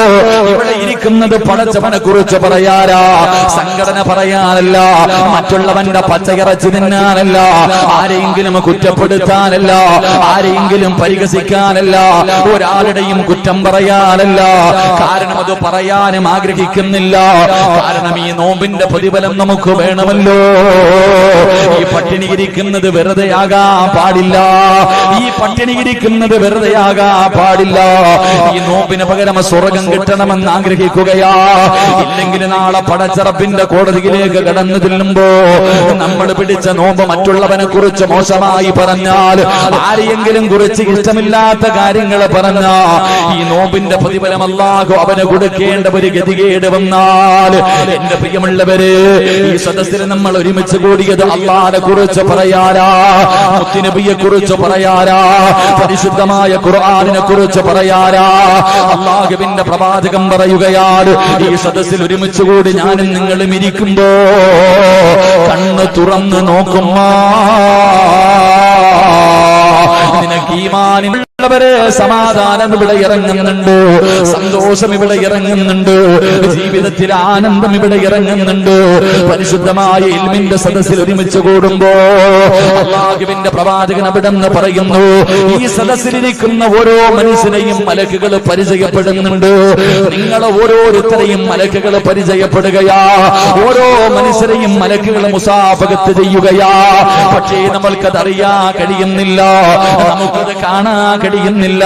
ഇവിടെ ഇരിക്കുന്നത് പടച്ചവനെ കുറിച്ച് പറയാനാ, സംഘടന പറയാനല്ല, മറ്റുള്ളവന്റെ പച്ചയിറച്ചി തിന്നാനല്ല, ആരെയെങ്കിലും കുറ്റപ്പെടുത്താനല്ല, ആരെയെങ്കിലും പരിഹസിക്കാനല്ല, ഒരാളുടെയും കുറ്റം പറയാനല്ല. കാരണം അത് പറയാനും ആഗ്രഹിക്കുന്നില്ല. കാരണം ഈ നോമ്പിന്റെ പ്രതിഫലം നമുക്ക് വേണമല്ലോ. ഈ പട്ടിണി ഇരിക്കുന്നത് വെറുതെയാകാൻ പാടില്ല. ഈ പട്ടിണി ഇരിക്കുന്നത് വെറുതെയാകാൻ പാടില്ല. ഈ നോമ്പിന് പകരം സ്വർഗം കിട്ടണമെന്ന് ആഗ്രഹിക്കുകയാ. ഇല്ലെങ്കിൽ നാളെ പടച്ചറപ്പിന്റെ കോടതിയിലേക്ക് കടന്നു ചെല്ലുമ്പോ നമ്മൾ പിടിച്ച നോമ്പ് മറ്റുള്ളവനെ കുറിച്ച് മോശമായി പറഞ്ഞാൽ, ആരെയെങ്കിലും കുറിച്ച് ഇഷ്ടമില്ലാത്ത കാര്യങ്ങൾ പറഞ്ഞ ഈ നോമ്പിന്റെ പ്രതിഫലം അല്ലാഹു അവന് കൊടുക്കേണ്ട ഒരു ഗതികേട് വന്നാൽ, എന്റെ പ്രിയമുള്ളവര്, ഈ സദസ്സിൽ നമ്മൾ ഒരുമിച്ച് കൂടിയത് അല്ലാഹുവിനെ കുറിച്ച് പറയാനാ, മുത്തുനബിയെ കുറിച്ച് പറയാനാ, പരിശുദ്ധമായ ഖുർആനിനെ കുറിച്ച് പറയാനാ. അല്ലാഹുവിന്റെ പ്രവാചകൻ പറയുകയാണ്, ഈ സദസ്സിൽ ഒരുമിച്ച് കൂടി ഞാനും നിങ്ങളും ഇരിക്കുമ്പോ കണ്ണ് തുറന്ന് നോക്കുമ്പോ നിനക്ക് ഈമാനുള്ളവരെ സമാധാനം ഇവിടെ ഇറങ്ങുന്നുണ്ട്, സന്തോഷം ഇവിടെ ഇറങ്ങുന്നുണ്ട്, ജീവിതത്തിൽ ആനന്ദം ഇവിടെ ഇറങ്ങുന്നുണ്ട്. പരിശുദ്ധമായ ഇൽമിന്റെ സദസ്സിൽ ഒരുമിച്ച് കൂടുമ്പോ അല്ലാഹുവിന്റെ പ്രവാചകൻ അവിടെന്ന് പറയുന്നു, ഈ സദസ്സിലിരിക്കുന്ന ഓരോ മനുഷ്യനെയും മലക്കുകൾ പരിചയപ്പെടുന്നുണ്ട്. നിങ്ങൾ ഓരോരുത്തരെയും മലക്കുകൾ പരിചയപ്പെടുകയാ, ഓരോ മനുഷ്യരെയും മലക്കുകൾ മുസാഫഹത്ത് ചെയ്യുകയാ. പക്ഷേ നമ്മൾക്കത് അറിയാൻ കഴിയുന്നില്ല, നമുക്കത് കാണാൻ കഴിയുന്നില്ല.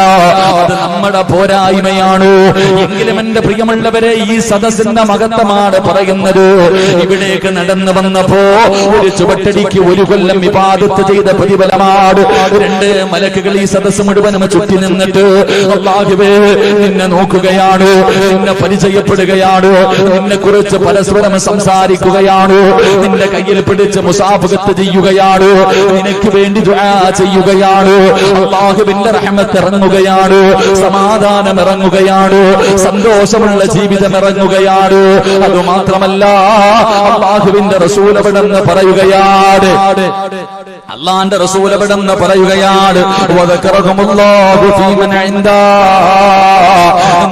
അത് നമ്മുടെ പോരായ്മയാണ്. എങ്കിലും എന്റെ പ്രിയമുള്ളവരെ, ഈ സദസ്സിന്റെ മഹത്വമാണ് പറയുന്നത്. ഇവിടേക്ക് നടന്നു വന്നപ്പോ ഒരു ചുവട്ടടിക്ക് 1 കൊല്ലം ഇബാദത്ത് ചെയ്ത പ്രതിഫലമാണ്. 2 മലക്കുകൾ ഈ സദസ്സ് മുഴുവനും ചുറ്റി നിന്നിട്ട് അല്ലാഹുവേ നിന്നെ നോക്കുകയാണ്, നിന്നെ പരിചയപ്പെടുകയാണ്, നിന്നെ കുറിച്ച് പരസ്പരം സംസാരിക്കുകയാണ്, നിന്റെ കയ്യിൽ പിടിച്ച് മുസാഫഹത്ത് ചെയ്യുകയാണ്, നിനക്ക് വേണ്ടി ദുആ ചെയ്യുകയാണ്. അല്ലാഹുവിന്റെ റഹ്മത്ത് ഇറങ്ങുകയാണ്, സമാധാനം ഇറങ്ങുകയാണ്, സന്തോഷമുള്ള ജീവിതം ഇറങ്ങുകയാണ്. അതുമാത്രമല്ല, അല്ലാഹുവിന്റെ റസൂൽ അവിടെന്ന് പറയുകയാണ്, അല്ലാഹുവിന്റെ റസൂൽ അവിടെന്ന് പറയുകയാണ്, വദക്കറഹുമുല്ലാഹു ഫീമൻ ഇൻദാ.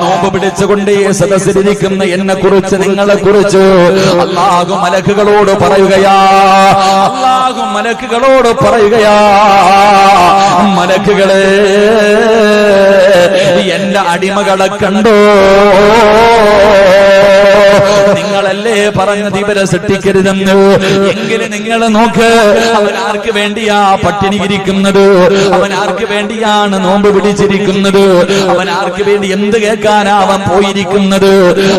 നോമ്പ് പിടിച്ചുകൊണ്ട് സദസ്സിലിരിക്കുന്ന എന്നെ കുറിച്ച്, നിങ്ങളെ കുറിച്ച് അല്ലാഹു മലക്കുകളോട് പറയുകയാ, അല്ലാഹു മലക്കുകളോട് പറയുകയാ, മലക്കുകളെ എന്റെ അടിമകളെ കണ്ടോ? നിങ്ങളല്ലേ പറഞ്ഞത് ഇവരെ സൃഷ്ടിക്കരുതെന്ന്? എങ്കിലും നിങ്ങൾ നോക്ക്, അവൻ ആർക്ക് വേണ്ടിയാ പട്ടിണി ഇരിക്കുന്നത്? അവൻ ആർക്ക് വേണ്ടിയാണ് നോമ്പ് പിടിച്ചിരിക്കുന്നത്? അവൻ ആർക്ക് വേണ്ടി എന്ത് കേൾക്കാനാ അവൻ പോയിരിക്കുന്നത്?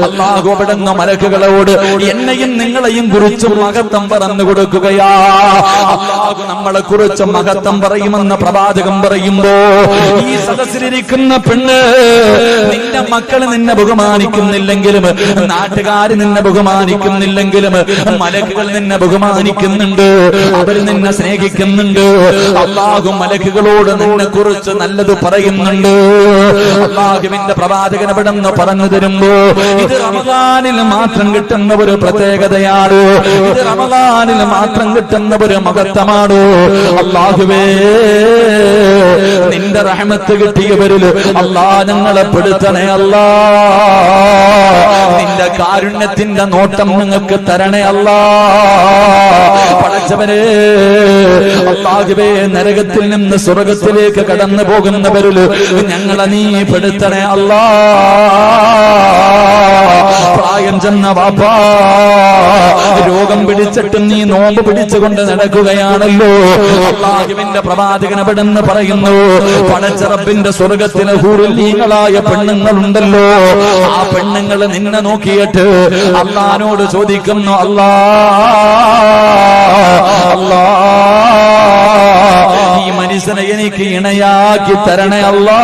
അല്ലാഹു അവിടുന്ന് മലക്കുകളോട് എന്നെയും നിങ്ങളെയും കുറിച്ച് മഹത്വം പറഞ്ഞു കൊടുക്കുകയാ. അല്ലാഹു നമ്മളെ കുറിച്ച് മഹത്വം പറയുമെന്ന് പ്രവാചകൻ പറയുമ്പോ, ഈ സദസ്സിലിരിക്കുന്ന പെണ്ണ്, നിന്റെ മക്കള് നിന്നെ ബഹുമാനിക്കുന്നില്ലെങ്കിലും, നാട്ടുകാര് നിന്നെ ബഹുമാനിക്കുന്നില്ലെങ്കിലും, മലക്കുകൾ നിന്നെ ബഹുമാനിക്കുന്നുണ്ട്, അവർ നിന്നെ സ്നേഹിക്കുന്നുണ്ട്. അല്ലാഹു മലക്കുകളോട് നിന്നെ കുറിച്ച് നല്ലത് പറയുന്നുണ്ട്. അല്ലാഹുവിന്റെ പ്രവാചകൻ അവിടെന്ന് പറഞ്ഞു തരുമ്പോ, ഇത് റമദാനിൽ മാത്രം കിട്ടുന്ന ഒരു പ്രത്യേകതയാണ്, ഇത് റമദാനിൽ മാത്രം കിട്ടുന്ന ഒരു മഹത്വമാണ്. അല്ലാഹുവേ, നിന്റെ റഹ്മത്ത് കിട്ടിയവരിൽ അല്ലാ ഞങ്ങളെ പെടുത്തണേ അല്ലാ. നിന്റെ കാരുണ്യത്തിന്റെ നോട്ടം നിങ്ങൾക്ക് തരണേ അല്ലാ. പടച്ചവനെ, അല്ലാഹുവേ, നരകത്തിൽ നിന്ന് സ്വർഗത്തിലേക്ക് കടന്നു പോകുന്നവരിൽ ഞങ്ങളെ നീ പെടുത്തണേ അല്ലാ. പ്രായം ചെന്ന വാപ്പാ, രോഗം പിടിച്ചിട്ട് നീ നോമ്പ് പിടിച്ചുകൊണ്ട് നടക്കുകയാണല്ലോ. അല്ലാഹുവിന്റെ പ്രവാചകൻ അവിടെന്ന് പറയുന്നു, പടച്ച റബ്ബിന്റെ സ്വർഗത്തിലെ ഹൂറുല്ലീങ്ങളായ പെണ്ണുങ്ങളുണ്ടല്ലോ, ആ പെണ്ണുങ്ങൾ നിന്നെ നോക്കിയിട്ട് അല്ലാഹുവിനോട് ചോദിക്കുന്നു, അല്ലാ ഈ മനുഷ്യനെ എനിക്ക് ഇണയാക്കി തരണേ അല്ലാ.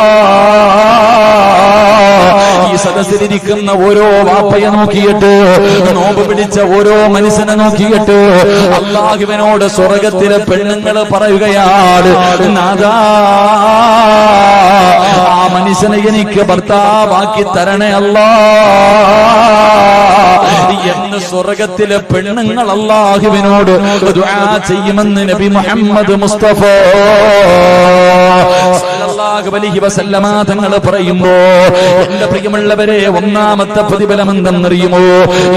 ഈ സദസ്സിലിരിക്കുന്ന ഓരോ വാപ്പയെ നോക്കിയിട്ട്, നോമ്പ് പിടിച്ച ഓരോ മനുഷ്യനെ നോക്കിയിട്ട് അല്ലാഹുവിനോട് സ്വർഗത്തിലെ പെണ്ണുങ്ങൾ പറയുകയാണ്, നാദാ ആ മനുഷ്യനെ എനിക്ക് ഭർത്താവാക്കി തരണേ അല്ലാ എന്ന് സ്വർഗത്തിലെ പെണ്ണുങ്ങൾ അല്ലാഹുവിനോട് ദുആ ചെയ്യുമെന്ന് നബി മുഹമ്മദ് മുസ്തഫ സല്ലല്ലാഹു അലൈഹി വസല്ലമ തങ്ങൾ പറയുമ്പോ, എന്റെ പ്രിയമുള്ളവരെ, ഒന്നാമത്തെ പ്രതിഫലം എന്തെന്നറിയുമോ?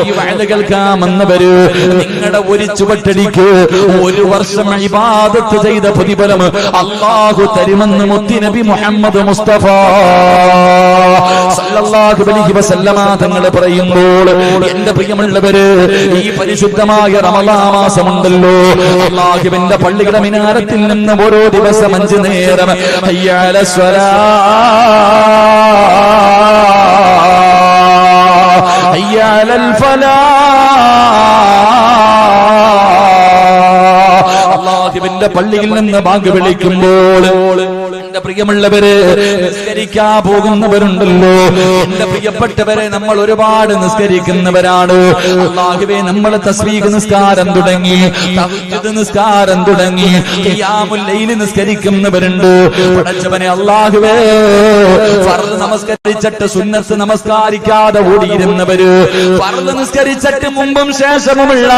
ഈ വഅദ് കേൾക്കാമെന്നവര് നിങ്ങളുടെ ഒരു ചുവട്ടടിക്ക് 1 വർഷം ഇബാദത്ത് ചെയ്ത പ്രതിഫലം അല്ലാഹു തരുമെന്ന് മുത്തി നബി മുഹമ്മദ് മുസ്തഫ സല്ലല്ലാഹു അലൈഹി വസല്ലമ തങ്ങൾ പറയുമ്പോൾ, എന്റെ പ്രിയമുള്ളവര്, ഈ പരിശുദ്ധമായ റമളാൻ മാസമുണ്ടല്ലോ, അല്ലാഹുവിന്റെ പള്ളിയുടെ മിനാരത്തിൽ നിന്ന് ഓരോ ദിവസം 5 നേരം ഹയ്യ അലസ് സ്വലാഹ് ഹയ്യ അലൽ ഫലാഹ് അല്ലാഹുവിന്റെ പള്ളിയിൽ നിന്ന് ബാങ്ക് വിളിക്കുമ്പോൾ, എന്റെ പ്രിയമുള്ളവരെ, നിസ്കരിക്കാൻ പോകുന്നവരുണ്ടല്ലോ, എന്റെ പ്രിയപ്പെട്ടവരെ, നമ്മൾ ഒരുപാട് നിസ്കരിക്കുന്നവരാണ്. അല്ലാഹുവേ, നമ്മൾ തസ്ബീഹ് നിസ്കാരം തുടങ്ങി, തഹജ്ജുദ് നിസ്കാരം തുടങ്ങി, ഖിയാമുൽ ലൈൽ നിസ്കരിക്കുന്നവരുണ്ട്. പടച്ചവനെ അല്ലാഹുവേ, ഫർദ് നമസ്കരിച്ചിട്ട് സുന്നത്ത് നമസ്കാരിക്കാതെ ഓടിയിരുന്നവര്, ഫർദ് നിസ്കരിച്ചിട്ട് മുമ്പും ശേഷമുള്ള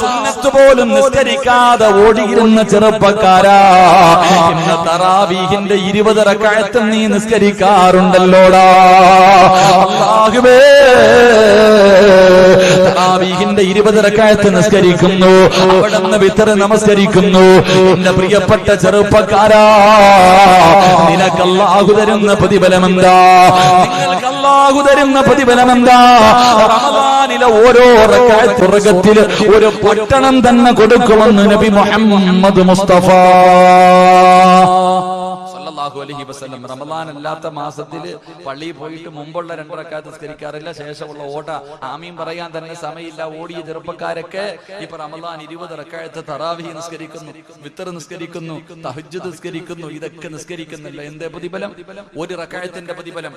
സുന്നത്ത് പോലും നിസ്കരിക്കാതെ ഓടിയിരുന്ന ചെറുപ്പക്കാരാ, ഇന്ന് തറാവീഹിന്റെ 20 റക്അത്ത് നീ നിസ്കരിക്കാറുണ്ടല്ലോടാ. അല്ലാഹുവേ, തറാവീഹിന്റെ 20 റക്അത്ത് നിസ്കരിക്കുന്നു, അവിടുന്ന് വിത്ർ നമസ്കരിക്കുന്നു. എന്റെ പ്രിയപ്പെട്ട ചെറുപ്പക്കാരാ, നിനക്ക് അല്ലാഹു തരുന്ന പ്രതിഫലമെന്താ? നിങ്ങൾക്ക് അല്ലാഹു തരുന്ന പ്രതിഫലമെന്താ? റമളാനിലെ ഓരോ റക്അത്ത് സ്വർഗ്ഗത്തിൽ ഒരു പട്ടണം തന്നെ കൊടുക്കുമെന്ന് നബി മുഹമ്മദ് മുസ്തഫ സല്ലല്ലാഹു അലൈഹി വസല്ലം. റമളാൻ അല്ലാത്ത മാസത്തിൽ പള്ളിയിൽ പോയിട്ട് മുമ്പുള്ള 2 റക്അത്ത് നിസ്കരിക്കാറില്ല, ശേഷമുള്ള ഓട്ട ആമീൻ പറയാൻ തന്നെ സമയമില്ല ഓടിയ ചെറുപ്പക്കാരൊക്കെ ഇപ്പൊ റമളാൻ 20 റക്അത്ത് തറാവീഹ് നിസ്കരിക്കുന്നു, വിത്ർ നിസ്കരിക്കുന്നു, തഹജ്ജുദ് നിസ്കരിക്കുന്നു. ഇതൊക്കെ നിസ്കരിക്കുന്നില്ല. എന്തേ പ്രതിഫലം? 1 റക്അത്തിന്റെ പ്രതിഫലം.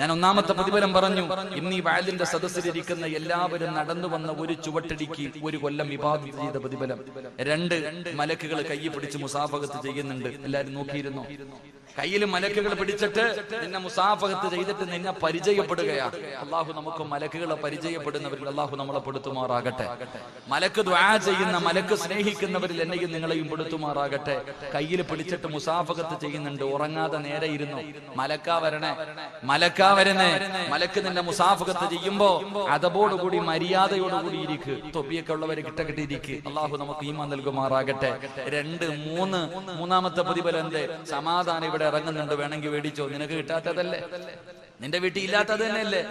ഞാൻ ഒന്നാമത്തെ പ്രതിഫലം പറഞ്ഞു. ഇന്ന് ഈ വഅദിന്റെ സദസ്സിലിരിക്കുന്ന എല്ലാവരും നടന്നു വന്ന ഒരു ചുവട്ടടിക്ക് 1 കൊല്ലം ഇബാദത്ത് ചെയ്ത പ്രതിഫലം. 2 മലക്കുകൾ കൈ പിടിച്ച് മുസാഫഹത്ത് ചെയ്യുന്നുണ്ട്. എല്ലാരും നോക്കിയിരുന്നു. കയ്യിൽ മലക്കുകൾ പിടിച്ചിട്ട് നിന്നെ മുസാഫഹത്ത് ചെയ്തിട്ട് നിന്നെ പരിചയപ്പെടുകയാ. അല്ലാഹു നമുക്ക് മലക്കുകളെ പരിചയപ്പെടുന്നവരിൽ അല്ലാഹു നമ്മളെ പെടുത്തുമാറാകട്ടെ. മലക്ക് ദുആ ചെയ്യുന്ന, മലക്ക് സ്നേഹിക്കുന്നവരിൽ എന്നെയും നിങ്ങളെയും പെടുത്തുമാറാകട്ടെ. കയ്യിൽ പിടിച്ചിട്ട് മുസാഫഹത്ത് ചെയ്യുന്നുണ്ട്. ഉറങ്ങാതെ നേരെ ഇരുന്നു. മലക്കാ വരണേ, മലക്കാ വരണേ. മലക്ക് നിന്നെ മുസാഫഹത്ത് ചെയ്യുമ്പോ അതബോടുകൂടി മര്യാദയോടുകൂടി ഇരിക്ക്. തൊപ്പിയൊക്കെ ഉള്ളവരെ കിട്ടിയിരിക്ക്. അല്ലാഹു നമുക്ക് ഈമാൻ നൽകുമാറാകട്ടെ. 2, 3 മൂന്നാമത്തെ പ്രതിഫലം എന്തേ? സമാധാനം ഇവിടെ ഇറങ്ങുന്നുണ്ട്, വേണമെങ്കിൽ മേടിച്ചോ. നിനക്ക് കിട്ടാത്തതല്ലേ, നിന്റെ വീട്ടിൽ ഇല്ലാത്തത് തന്നെയല്ലേ.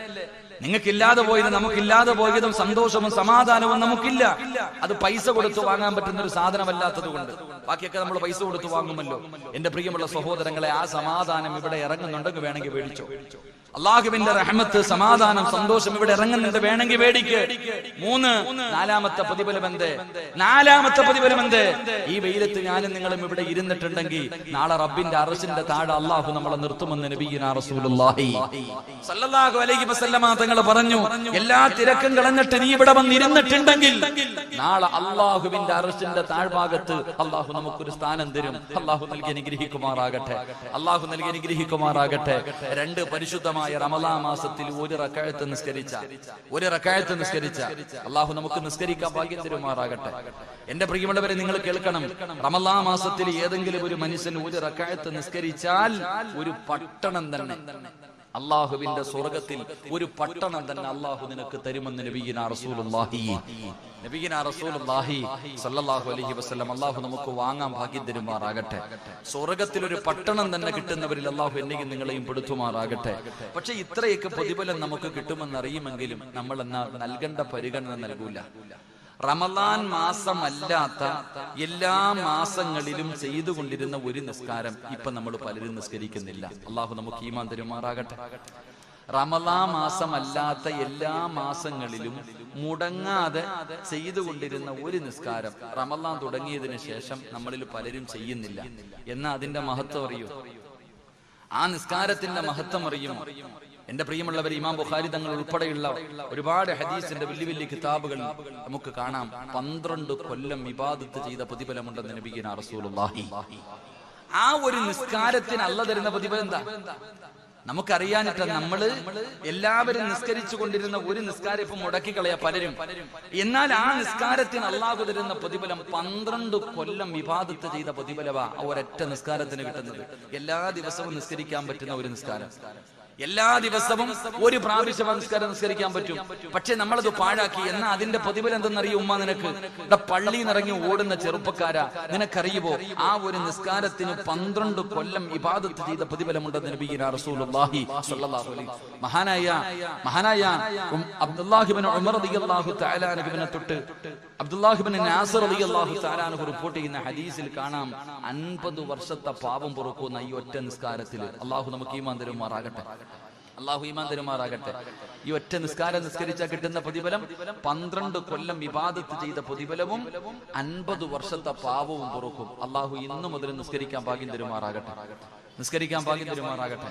നിങ്ങൾക്കില്ലാതെ പോയത് നമുക്കില്ലാതെ പോയതും സന്തോഷവും സമാധാനവും നമുക്കില്ല. അത് പൈസ കൊടുത്ത് വാങ്ങാൻ പറ്റുന്ന ഒരു സാധനമല്ലാത്തത് കൊണ്ട്. ബാക്കിയൊക്കെ നമ്മൾ പൈസ കൊടുത്ത് വാങ്ങുമല്ലോ. എന്റെ പ്രിയമുള്ള സഹോദരങ്ങളെ, ആ സമാധാനം ഇവിടെ ഇറങ്ങുന്നുണ്ടെങ്കിൽ വേണമെങ്കിൽ മേടിച്ചോ. അല്ലാഹുവിന്റെ റഹ്മത്ത്, സമാധാനം, സന്തോഷം ഇവിടെ ഇറങ്ങുന്നുണ്ട്, വേണമെങ്കിൽ മേടിക്ക്. 3 നാലാമത്തെ പ്രതിഫലം എന്തേ? നാലാമത്തെ പ്രതിഫലം എന്തേ? ഈ വെയിലത്ത് ഞാനും നിങ്ങളും ഇവിടെ ഇരുന്നിട്ടുണ്ടെങ്കിൽ നാളെ റബ്ബിന്റെ അർശിന്റെ താഴെ അല്ലാഹു നമ്മളെ നിർത്തുമെന്ന് നബിയുനാ റസൂലുള്ളാഹി സല്ലല്ലാഹു അലൈഹി വസല്ലമ തങ്ങൾ പറഞ്ഞു. എല്ലാ തിരക്കും കളഞ്ഞിട്ട് നീ ഇവിടെ വന്നിരുന്നിട്ടുണ്ടെങ്കിൽ നാളെ അല്ലാഹുവിന്റെ അർശിന്റെ താഴ്ഭാഗത്ത് അല്ലാഹു നമുക്കൊരു സ്ഥാനം തരും. അല്ലാഹു നൽകി അനുഗ്രഹിക്കുമാറാകട്ടെ. അല്ലാഹു നൽകി അനുഗ്രഹിക്കുമാറാകട്ടെ. 2 പരിശുദ്ധമായ റമളാൻ മാസത്തിൽ 1 റക്അത്ത് നിസ്കരിച്ച അല്ലാഹു നമുക്ക് നിസ്കരിക്കാൻ ഭാഗ്യം തരുമാറാകട്ടെ. എന്റെ പ്രിയമുള്ളവരെ, നിങ്ങൾ കേൾക്കണം. റമളാൻ മാസത്തിൽ ഏതെങ്കിലും ഒരു മനുഷ്യൻ 1 റക്അത്ത് നിസ്കരിച്ചാൽ ഒരു പട്ടണം തന്നെ അള്ളാഹുവിന്റെ സ്വർഗത്തിൽ ഒരു പട്ടണം തന്നെ അള്ളാഹു നിനക്ക് തരുമെന്ന് നബിയിനാ റസൂലുള്ളാഹി സ്വല്ലല്ലാഹു അലൈഹി വസല്ലം. അള്ളാഹു നമുക്ക് വാങ്ങാൻ ഭാഗ്യം തരുമാറാകട്ടെ. സ്വർഗത്തിൽ ഒരു പട്ടണം തന്നെ കിട്ടുന്നവരിൽ അള്ളാഹു എന്നെയും നിങ്ങളെയും പെടുത്തുമാറാകട്ടെ. പക്ഷെ ഇത്രയൊക്കെ പ്രതിഫലം നമുക്ക് കിട്ടുമെന്നറിയുമെങ്കിലും നമ്മൾ എന്നാ നൽകേണ്ട പരിഗണന നൽകൂല. റമദാൻ മാസമല്ലാത്ത എല്ലാ മാസങ്ങളിലും ചെയ്തുകൊണ്ടിരുന്ന ഒരു നിസ്കാരം ഇപ്പൊ നമ്മൾ പലരും നിസ്കരിക്കുന്നില്ല. അള്ളാഹു നമുക്ക് ഈമാൻ തരുമാറാകട്ടെ. റമദാൻ മാസമല്ലാത്ത എല്ലാ മാസങ്ങളിലും മുടങ്ങാതെ ചെയ്തുകൊണ്ടിരുന്ന ഒരു നിസ്കാരം റമദാൻ തുടങ്ങിയതിനു ശേഷം നമ്മളിൽ പലരും ചെയ്യുന്നില്ല. എന്നാ അതിന്റെ മഹത്വം അറിയോ? ആ നിസ്കാരത്തിന്റെ മഹത്വം അറിയുമോ? എന്റെ പ്രിയമുള്ളവർ, ഇമാം ബുഖാരി തങ്ങൾ ഉൾപ്പെടെയുള്ള ഒരുപാട് ഹദീസിന്റെ വലിയ വലിയ കിതാബുകൾ നമുക്ക് കാണാം. 12 കൊല്ലം ഇബാദത്ത് ചെയ്ത പ്രതിഫലമുണ്ടെന്ന് നബിയിനാ റസൂലുള്ളാഹി. ആ ഒരു നിസ്കാരത്തിന് അല്ലാഹു തരുന്ന പ്രതിഫലം എന്താ നമുക്കറിയാനിട്ട് നമ്മള് എല്ലാവരും നിസ്കരിച്ചു കൊണ്ടിരുന്ന ഒരു നിസ്കാരം ഇപ്പൊ മുടക്കി കളയാ പലരും. എന്നാൽ ആ നിസ്കാരത്തിന് അല്ലാഹു തരുന്ന പ്രതിഫലം 12 കൊല്ലം ഇബാദത്ത് ചെയ്ത പ്രതിഫലവാ ഒരൊറ്റ നിസ്കാരത്തിന് കിട്ടുന്നത്. എല്ലാ ദിവസവും നിസ്കരിക്കാൻ പറ്റുന്ന ഒരു നിസ്കാരം, എല്ലാ ദിവസവും ഒരു പ്രാവശ്യം നിസ്കരിക്കാൻ പറ്റും. പക്ഷെ നമ്മളത് പാഴാക്കി. എന്നാ അതിന്റെ പ്രതിഫലം എന്തെന്നറിയും ഉമ്മ നിനക്ക്? പള്ളി നിറങ്ങി ഓടുന്ന ചെറുപ്പക്കാരാ, നിനക്കറിയുമോ ആ ഒരു നിസ്കാരത്തിന് 12 കൊല്ലം ഇബാദത്ത് ചെയ്ത പ്രതിഫലമുണ്ടെന്ന് നബിയിനാ റസൂലുള്ളാഹി സ്വല്ലല്ലാഹു അലൈഹി. മഹാനായ അബ്ദുല്ലാഹി ഇബ്നു ഉമർ റളിയല്ലാഹു തആല അൻഹുവിനെ തൊട്ട് അബ്ദുല്ലാഹി ഇബ്നു നാസിർ റളിയല്ലാഹു തആല അൻഹു റിപ്പോർട്ട് ചെയ്യുന്ന ഹദീസിൽ കാണാം 50 വർഷത്തെ പാപം പൊറുക്കുന്ന ഈ ഒറ്റ നിസ്കാരത്തിൽ. അല്ലാഹു നമുക്ക് ഈമാൻ തരുമാറാകട്ടെ. അല്ലാഹു ഈമാൻ തരുമാറാകട്ടെ. ഈ ഒറ്റ നിസ്കാരം നിസ്കരിച്ചാൽ കിട്ടുന്ന പ്രതിഫലം 12 കൊല്ലം ഇബാദത്ത് ചെയ്ത പ്രതിഫലവും 50 വർഷത്തെ പാപവും പൊറുക്കും. അല്ലാഹു ഇന്നു മുതൽ നിസ്കരിക്കാൻ ഭാഗ്യം തരുമാറാകട്ടെ. നിസ്കരിക്കാൻ ഭാഗ്യം തരുമാറാകട്ടെ.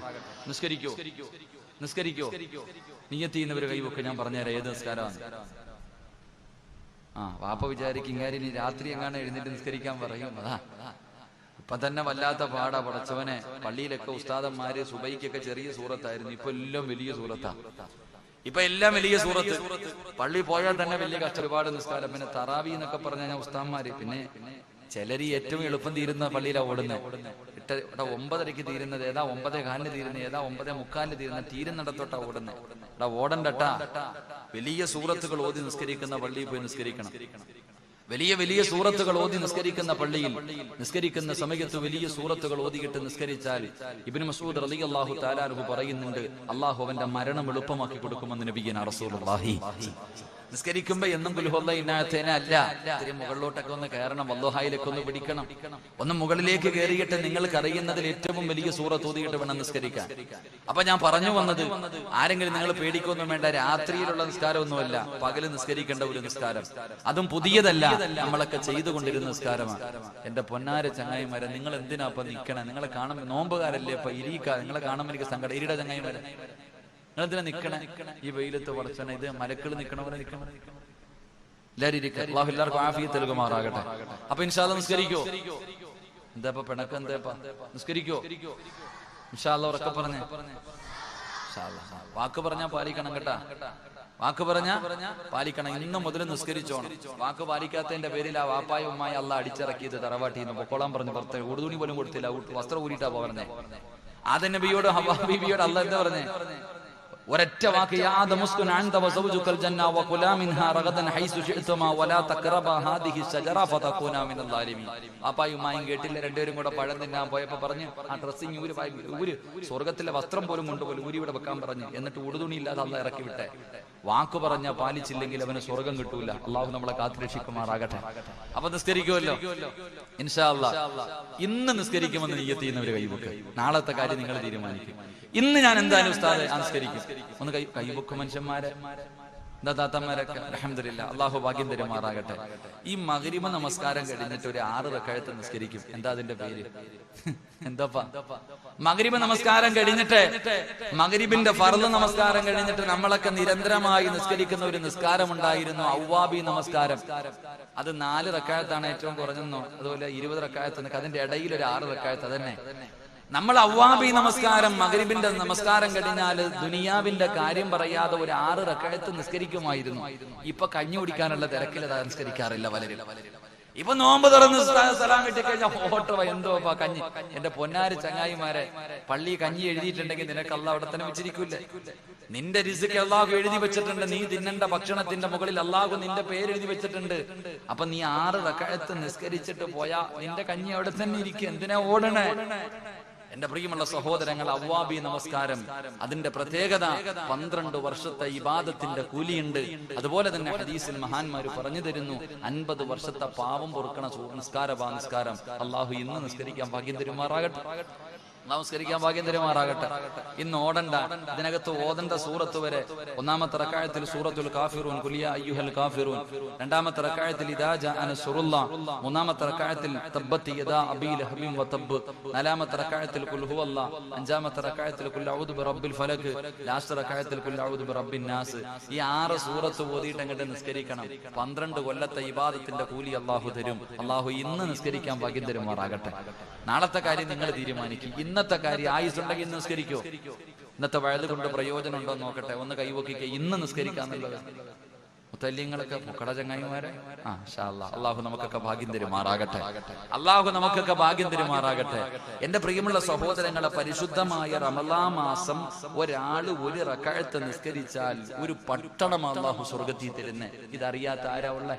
നിസ്കരിക്കോ നിയ്യത്ത് ചെയ്യുന്നവര് കൈവൊക്കെ ഞാൻ പറഞ്ഞുതരാം ഏത് നിസ്കാരമാണ്. വാപ്പ വിചാരിക്കും ഇങ്ങാരി നീ രാത്രി എങ്ങാണ് എഴുന്നേറ്റ് നിസ്കരിക്കാൻ പറയും. ഇപ്പൊ തന്നെ വല്ലാത്ത പാടാ പടച്ചവനെ. പള്ളിയിലൊക്കെ ഉസ്താദന്മാര് സുബൈക്കൊക്കെ ചെറിയ സൂറത്തായിരുന്നു, ഇപ്പൊ എല്ലാം വലിയ സൂറത്താ. പള്ളി പോയാൽ തന്നെ വലിയ കഷ്ടം. ഒരുപാട് നിസ്കാരം. പിന്നെ തറാവി എന്നൊക്കെ പറഞ്ഞ ഉസ്താദന്മാര്. പിന്നെ ചിലര് ഏറ്റവും എളുപ്പം തീരുന്ന പള്ളിയിലാണ് ഓടുന്നത്. 9:30 തീരുന്നത് ഏതാ, 9:15 തീരുന്നത് ഏതാ, 9:45 തീരുന്ന തീരുന്നിടത്തോട്ടാ ഓടുന്നത്. ഓടണ്ടട്ടാ. വലിയ സൂറത്തുകൾ ഓതി നിസ്കരിക്കുന്ന പള്ളിയിൽ പോയി നിസ്കരിക്കണം. വലിയ സൂറത്തുകൾ ഓതി നിസ്കരിക്കുന്ന പള്ളിയിൽ നിസ്കരിക്കുന്ന സമയത്ത് വലിയ സൂറത്തുകൾ ഓതിയിട്ട് നിസ്കരിച്ചാൽ ഇബ്നു മസ്ഊദ് റളിയല്ലാഹു തആല അൻഹു പറയുന്നുണ്ട്, അല്ലാഹു അവന്റെ മരണം എളുപ്പമാക്കി കൊടുക്കുമെന്ന് നബിയിനാ റസൂലുള്ളാഹി. നിസ്കരിക്കുമ്പോ എന്നും കുൽഹുവല്ലാ ഇന്നാഅതൈന അല്ല, ഇത്തിരി മുകളിലോട്ടൊക്കെ ഒന്ന് കയറണം, വല്ലുഹായിലൊക്കെ ഒന്ന് പിടിക്കണം. ഒന്ന് മുകളിലേക്ക് കയറിയിട്ട് നിങ്ങൾക്ക് അറിയുന്നതിൽ ഏറ്റവും വലിയ സൂറത്ത് ഓതിയിട്ട് വേണം നിസ്കരിക്കാൻ. അപ്പൊ ഞാൻ പറഞ്ഞു വന്നത്, ആരെങ്കിലും നിങ്ങൾ പേടിക്കൊന്നും വേണ്ട. രാത്രിയിലുള്ള നിസ്കാരമൊന്നുമല്ല, പകല് നിസ്കരിക്കേണ്ട ഒരു നിസ്കാരം. അതും പുതിയതല്ല, നമ്മളൊക്കെ ചെയ്തുകൊണ്ടിരുന്ന നിസ്കാരമാണ്. എന്റെ പൊന്നാര ചങ്ങായിമാരെ, നിങ്ങൾ എന്തിനാ അപ്പൊ നിൽക്കണം? നിങ്ങളെ കാണുമ്പോൾ നോമ്പുകാരല്ലേ അപ്പൊ ഇരിക്കാ. നിങ്ങളെ കാണുമ്പോൾ എനിക്ക് സങ്കടം. ഇരിയുടെ ചങ്ങായിമാരെ, നിങ്ങളെന്തിനാ നിക്കണേ ഈ വെയിലത്ത്? പടച്ചോനെ, ഇത് മലക്കൾ നിക്കണവരെ നിക്കണം. എല്ലാവരും ഇരിക്കുക. അല്ലാഹു എല്ലാവർക്കും ആഫിയത്ത് നൽകുമാറാകട്ടെ. അപ്പൊ ഇൻഷാ അല്ലാഹ് നിസ്കരിക്കോ? എന്താ പിണക്ക്? എന്താ നിസ്കരിക്കോ? ഇൻഷാ അല്ലാഹ് ഉറക്കെ പറഞ്ഞേ. വാക്ക് പറഞ്ഞാ പാലിക്കണം കേട്ടാ. വാക്ക് പറഞ്ഞാ പാലിക്കണം. ഇന്ന് മുതൽ നിസ്കരിച്ചോണം. വാക്ക് പാലിക്കാത്തതിന്റെ പേരിൽ ആ വാപ്പായ ഉമ്മായ അള്ളാഹ് അടിച്ചിറക്കിയത് തറവാട്ടിന്ന് പൊക്കോളാൻ പറഞ്ഞു. പുറത്ത് ഉടുതുണി പോലും കൊടുത്തില്ല, വസ്ത്രം ഊരിട്ടാ പറഞ്ഞേ. ആദം നബിയോട് ഹവ്വാ ബീവിയോട് അള്ളാഹ് എന്താ പറഞ്ഞേ? ഒരൊറ്റ വാക്ക്, യാ ആദം ഉസ്കുൻ അൻത വസൗജുകൽ ജന്ന വകുലാ മിൻഹാ റഗദൻ ഹൈസു ശിഅ്തുമാ വലാ തഖറബാ ഹാദിഹി ശജറ ഫതകൂനാ മിനൽ ളാലിമീൻ. വാപ്പായും ഉമ്മായും കേട്ടില്ല. രണ്ടുപേരും കൂടെ പഴം തിന്നാൻ പോയപ്പോ പറഞ്ഞു, ആ ഡ്രസ്സിങ് ഊര്, സ്വർഗത്തിലെ വസ്ത്രം പോലും കൊണ്ടുപോലും ഊരി ഇവിടെ വെക്കാൻ പറഞ്ഞു. എന്നിട്ട് ഉടുതുണി ഇല്ലാതെ അള്ളാഹ് ഇറക്കി വിട്ടെ. വാക്ക് പറഞ്ഞ പാലിച്ചില്ലെങ്കിൽ അവന് സ്വർഗം കിട്ടൂല. അള്ളാഹു നമ്മളെ കാത്തുരക്ഷിക്കുമാറാകട്ടെ. അപ്പൊ നിസ്കരിക്കുമല്ലോ ഇൻഷാ അല്ലാഹ്. ഇന്ന് നിസ്കരിക്കുമെന്ന് നിയ്യത്ത് ചെയ്യുന്നവര് കൈവെക്ക്. നാളത്തെ കാര്യം നിങ്ങൾ തീരുമാനിക്കും. ഇന്ന് ഞാൻ എന്തായാലും ഉസ്താദെ നിസ്കരിക്കും. ഒന്ന് കൈവെക്കും മനുഷ്യന്മാരെ, എന്താ താത്തന്മാരൊക്കെ. അൽഹംദുലില്ലാഹ്, അള്ളാഹു ഭാഗ്യം തരുമാറാകട്ടെ. ഈ മഗ്രിബ് നമസ്കാരം കഴിഞ്ഞിട്ട് ഒരു 6 റക്അത്ത് നിസ്കരിക്കും. എന്താ അതിന്റെ പേര്? എന്താപ്പാ? മഗ്രിബ് നമസ്കാരം കഴിഞ്ഞിട്ട്, മഗ്രിബിന്റെ ഫർള് നമസ്കാരം കഴിഞ്ഞിട്ട് നമ്മളൊക്കെ നിരന്തരമായി നിസ്കരിക്കുന്ന ഒരു നിസ്കാരം ഉണ്ടായിരുന്നു, അവ്വാബി നമസ്കാരം. അത് 4 റക്അത്താണ് ഏറ്റവും കുറഞ്ഞെന്നോ, അതുപോലെ 20 റക്അത്ത്. അതിന്റെ ഇടയിൽ ഒരു 6 റക്അത്ത്. അതന്നെ നമ്മൾ അവ്വാബി നമസ്കാരം, മഗ്രിബിന്റെ നമസ്കാരം കഴിഞ്ഞാൽ ദുനിയാവിന്റെ കാര്യം പറയാതെ ഒരു 6 റക്അത്ത് നിസ്കരിക്കുമായിരുന്നു. ഇപ്പൊ കഞ്ഞി കുടിക്കാനുള്ള തിരക്കിൽ അത് നിസ്കരിക്കാറില്ല പലരും. ഇപ്പൊ നോമ്പ് തുറന്ന് സലാം കിട്ടിക്കഴിഞ്ഞാൽ ഓട്ടോ എന്തോ കഞ്ഞി. എന്റെ പൊന്നാര് ചങ്ങായിമാരെ, പള്ളി കഞ്ഞി എഴുതിയിട്ടുണ്ടെങ്കിൽ നിനക്ക് അള്ളാഹ് അവിടെ തന്നെ വെച്ചിരിക്കൂല്ലേ? നിന്റെ റിസ്ക് അള്ളാഹു എഴുതി വെച്ചിട്ടുണ്ട്. നീ തിന്നേണ്ട ഭക്ഷണത്തിന്റെ മുകളിൽ അള്ളാഹു നിന്റെ പേര് എഴുതി വെച്ചിട്ടുണ്ട്. അപ്പൊ നീ 6 റക്അത്ത് നിസ്കരിച്ചിട്ട് പോയാ നിന്റെ കഞ്ഞി അവിടെ തന്നെ ഇരിക്കും. എന്തിനാ ഓടണേ? എന്റെ പ്രിയമുള്ള സഹോദരങ്ങൾ, അവ്വാബി നമസ്കാരം അതിന്റെ പ്രത്യേകത 12 വർഷത്തെ ഇബാദത്തിന്റെ കൂലിയുണ്ട്. അതുപോലെ തന്നെ ഹദീസിൽ മഹാന്മാര് പറഞ്ഞു തരുന്നു, 50 വർഷത്തെ പാവം പൊറുക്കണ നിസ്കാരം. അള്ളാഹു ഇന്ന് നിസ്കരിക്കാൻ ഭാഗ്യം തരുമാറാകട്ടെ. നമസ്കരിക്കാൻ ഭാഗ്യം തരുമാറാകട്ടെ. ഇന്ന് ഓടണ്ട, ഇതിനകത്ത് ഓതണ്ട സൂറത്ത് വരെ. ഒന്നാമത്തെ റക്അത്തിൽ സൂറത്തുൽ കാഫിറൂൻ, ഖുൽ യാ അയ്യുഹൽ കാഫിറൂൻ. രണ്ടാമത്തെ റക്അത്തിൽ ഇദാ ജാഅ നസ്റുല്ലാഹ്. മൂന്നാമത്തെ റക്അത്തിൽ തബ്ബത് യദാ അബീ ലഹബിൻ വതബ്ബ്. നാലാമത്തെ റക്അത്തിൽ ഖുൽ ഹുവല്ലാഹ്. അഞ്ചാമത്തെ റക്അത്തിൽ ഖുൽ അഊദു ബിറബ്ബിൽ ഫലക്. ലാസ്റ്റ് റക്അത്തിൽ ഖുൽ അഊദു ബിറബ്ബിൻ നാസ്. ഈ 6 സൂറത്ത് ഓതിയിട്ട് അങ്ങോട്ട് നിസ്കരിക്കണം. 12 കൊല്ലത്തെ ഇബാദത്തിന്റെ കൂലി അല്ലാഹു തരും. അല്ലാഹു ഇന്ന് നിസ്കരിക്കാൻ ഭാഗ്യം തരുമാറാകട്ടെ. നാളത്തെ കാര്യം നിങ്ങൾ തീരുമാനിക്കും. ഇന്നത്തെ കാര്യം ആയുസുണ്ടെങ്കിൽ ഇന്ന് നിസ്കരിക്കോ? ഇന്നത്തെ വയത് കൊണ്ട് പ്രയോജനം ഉണ്ടോ നോക്കട്ടെ. ഒന്ന് കൈവക്കിക്ക. ഇന്ന് നിസ്കരിക്കാന്നുള്ളത് മുത്തല്യങ്ങളൊക്കെ മുക്കട ചങ്ങായിമാരെ. അള്ളാഹു നമുക്കൊക്കെ ഭാഗ്യം തരുമാറാകട്ടെ. അള്ളാഹു നമുക്കൊക്കെ ഭാഗ്യം തരുമാറാകട്ടെ. എന്റെ പ്രിയമുള്ള സഹോദരങ്ങളെ, പരിശുദ്ധമായ റമളാൻ മാസം ഒരാള് 1 റക്അത്ത് നിസ്കരിച്ചാൽ ഒരു പട്ടണം അള്ളാഹു സ്വർഗത്തിൽ തരുന്നേ. ഇതറിയാത്ത ആരാ ഉള്ളേ?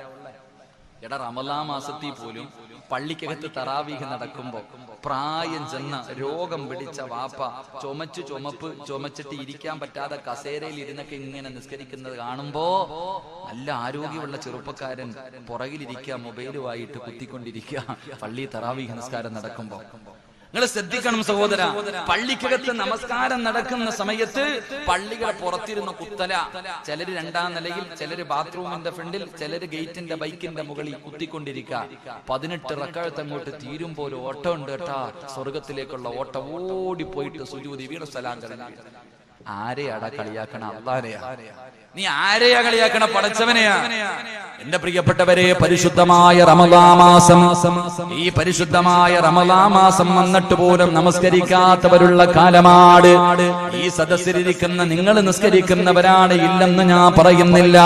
എടാ, റമളാൻ മാസത്തിൽ പോലും പള്ളിക്കകത്ത് തറാവീഹ് നടക്കുമ്പോ പ്രായം ചെന്ന രോഗം പിടിച്ച വാപ്പ ചുമച്ചിട്ട് ഇരിക്കാൻ പറ്റാതെ കസേരയിൽ ഇരുന്നൊക്കെ ഇങ്ങനെ നിസ്കരിക്കുന്നത് കാണുമ്പോ നല്ല ആരോഗ്യമുള്ള ചെറുപ്പക്കാരൻ പുറകിലിരിക്കുക, മൊബൈലുമായിട്ട് കുത്തിക്കൊണ്ടിരിക്കുക പള്ളി തറാവീഹ് നിസ്കാരം നടക്കുമ്പോ. നിങ്ങൾ ശ്രദ്ധിക്കണം സഹോദര, പള്ളിക്കകത്ത് നമസ്കാരം നടക്കുന്ന സമയത്ത് പള്ളികളെ പുറത്തിരുന്ന കുത്തല, ചിലര് 2ാം നിലയിൽ, ചിലര് ബാത്റൂമിന്റെ ഫ്രണ്ടിൽ, ചിലര് ഗേറ്റിന്റെ ബൈക്കിന്റെ മുകളിൽ കുത്തിക്കൊണ്ടിരിക്കുക. 18 റക്അത്ത് അങ്ങോട്ട് തീരുമ്പോ ഒരു ഓട്ടം ഉണ്ട് കേട്ടാ, സ്വർഗത്തിലേക്കുള്ള ഓട്ടം. ഓടിപ്പോയിട്ട് സുജൂദി വീണ് സലാം ചൊല്ലി. ആരെയാടാ കളിയാക്കണ? അല്ലാഹുവിനെയാ. നീ ആരെയാ കളിയാക്കണ? പടച്ചവനെയാ. എന്റെ പ്രിയപ്പെട്ടവരെ, പരിശുദ്ധമായ റമളാൻ മാസം, ഈ പരിശുദ്ധമായ റമളാൻ മാസം വന്നിട്ട് പോലും നമസ്കരിക്കാത്തവരുള്ള കാലമാണ്. ഈ സദസ്സിലിരിക്കുന്ന നിങ്ങൾ നിസ്കരിക്കുന്നവരാണ്, ഇല്ലെന്ന് ഞാൻ പറയുന്നില്ല.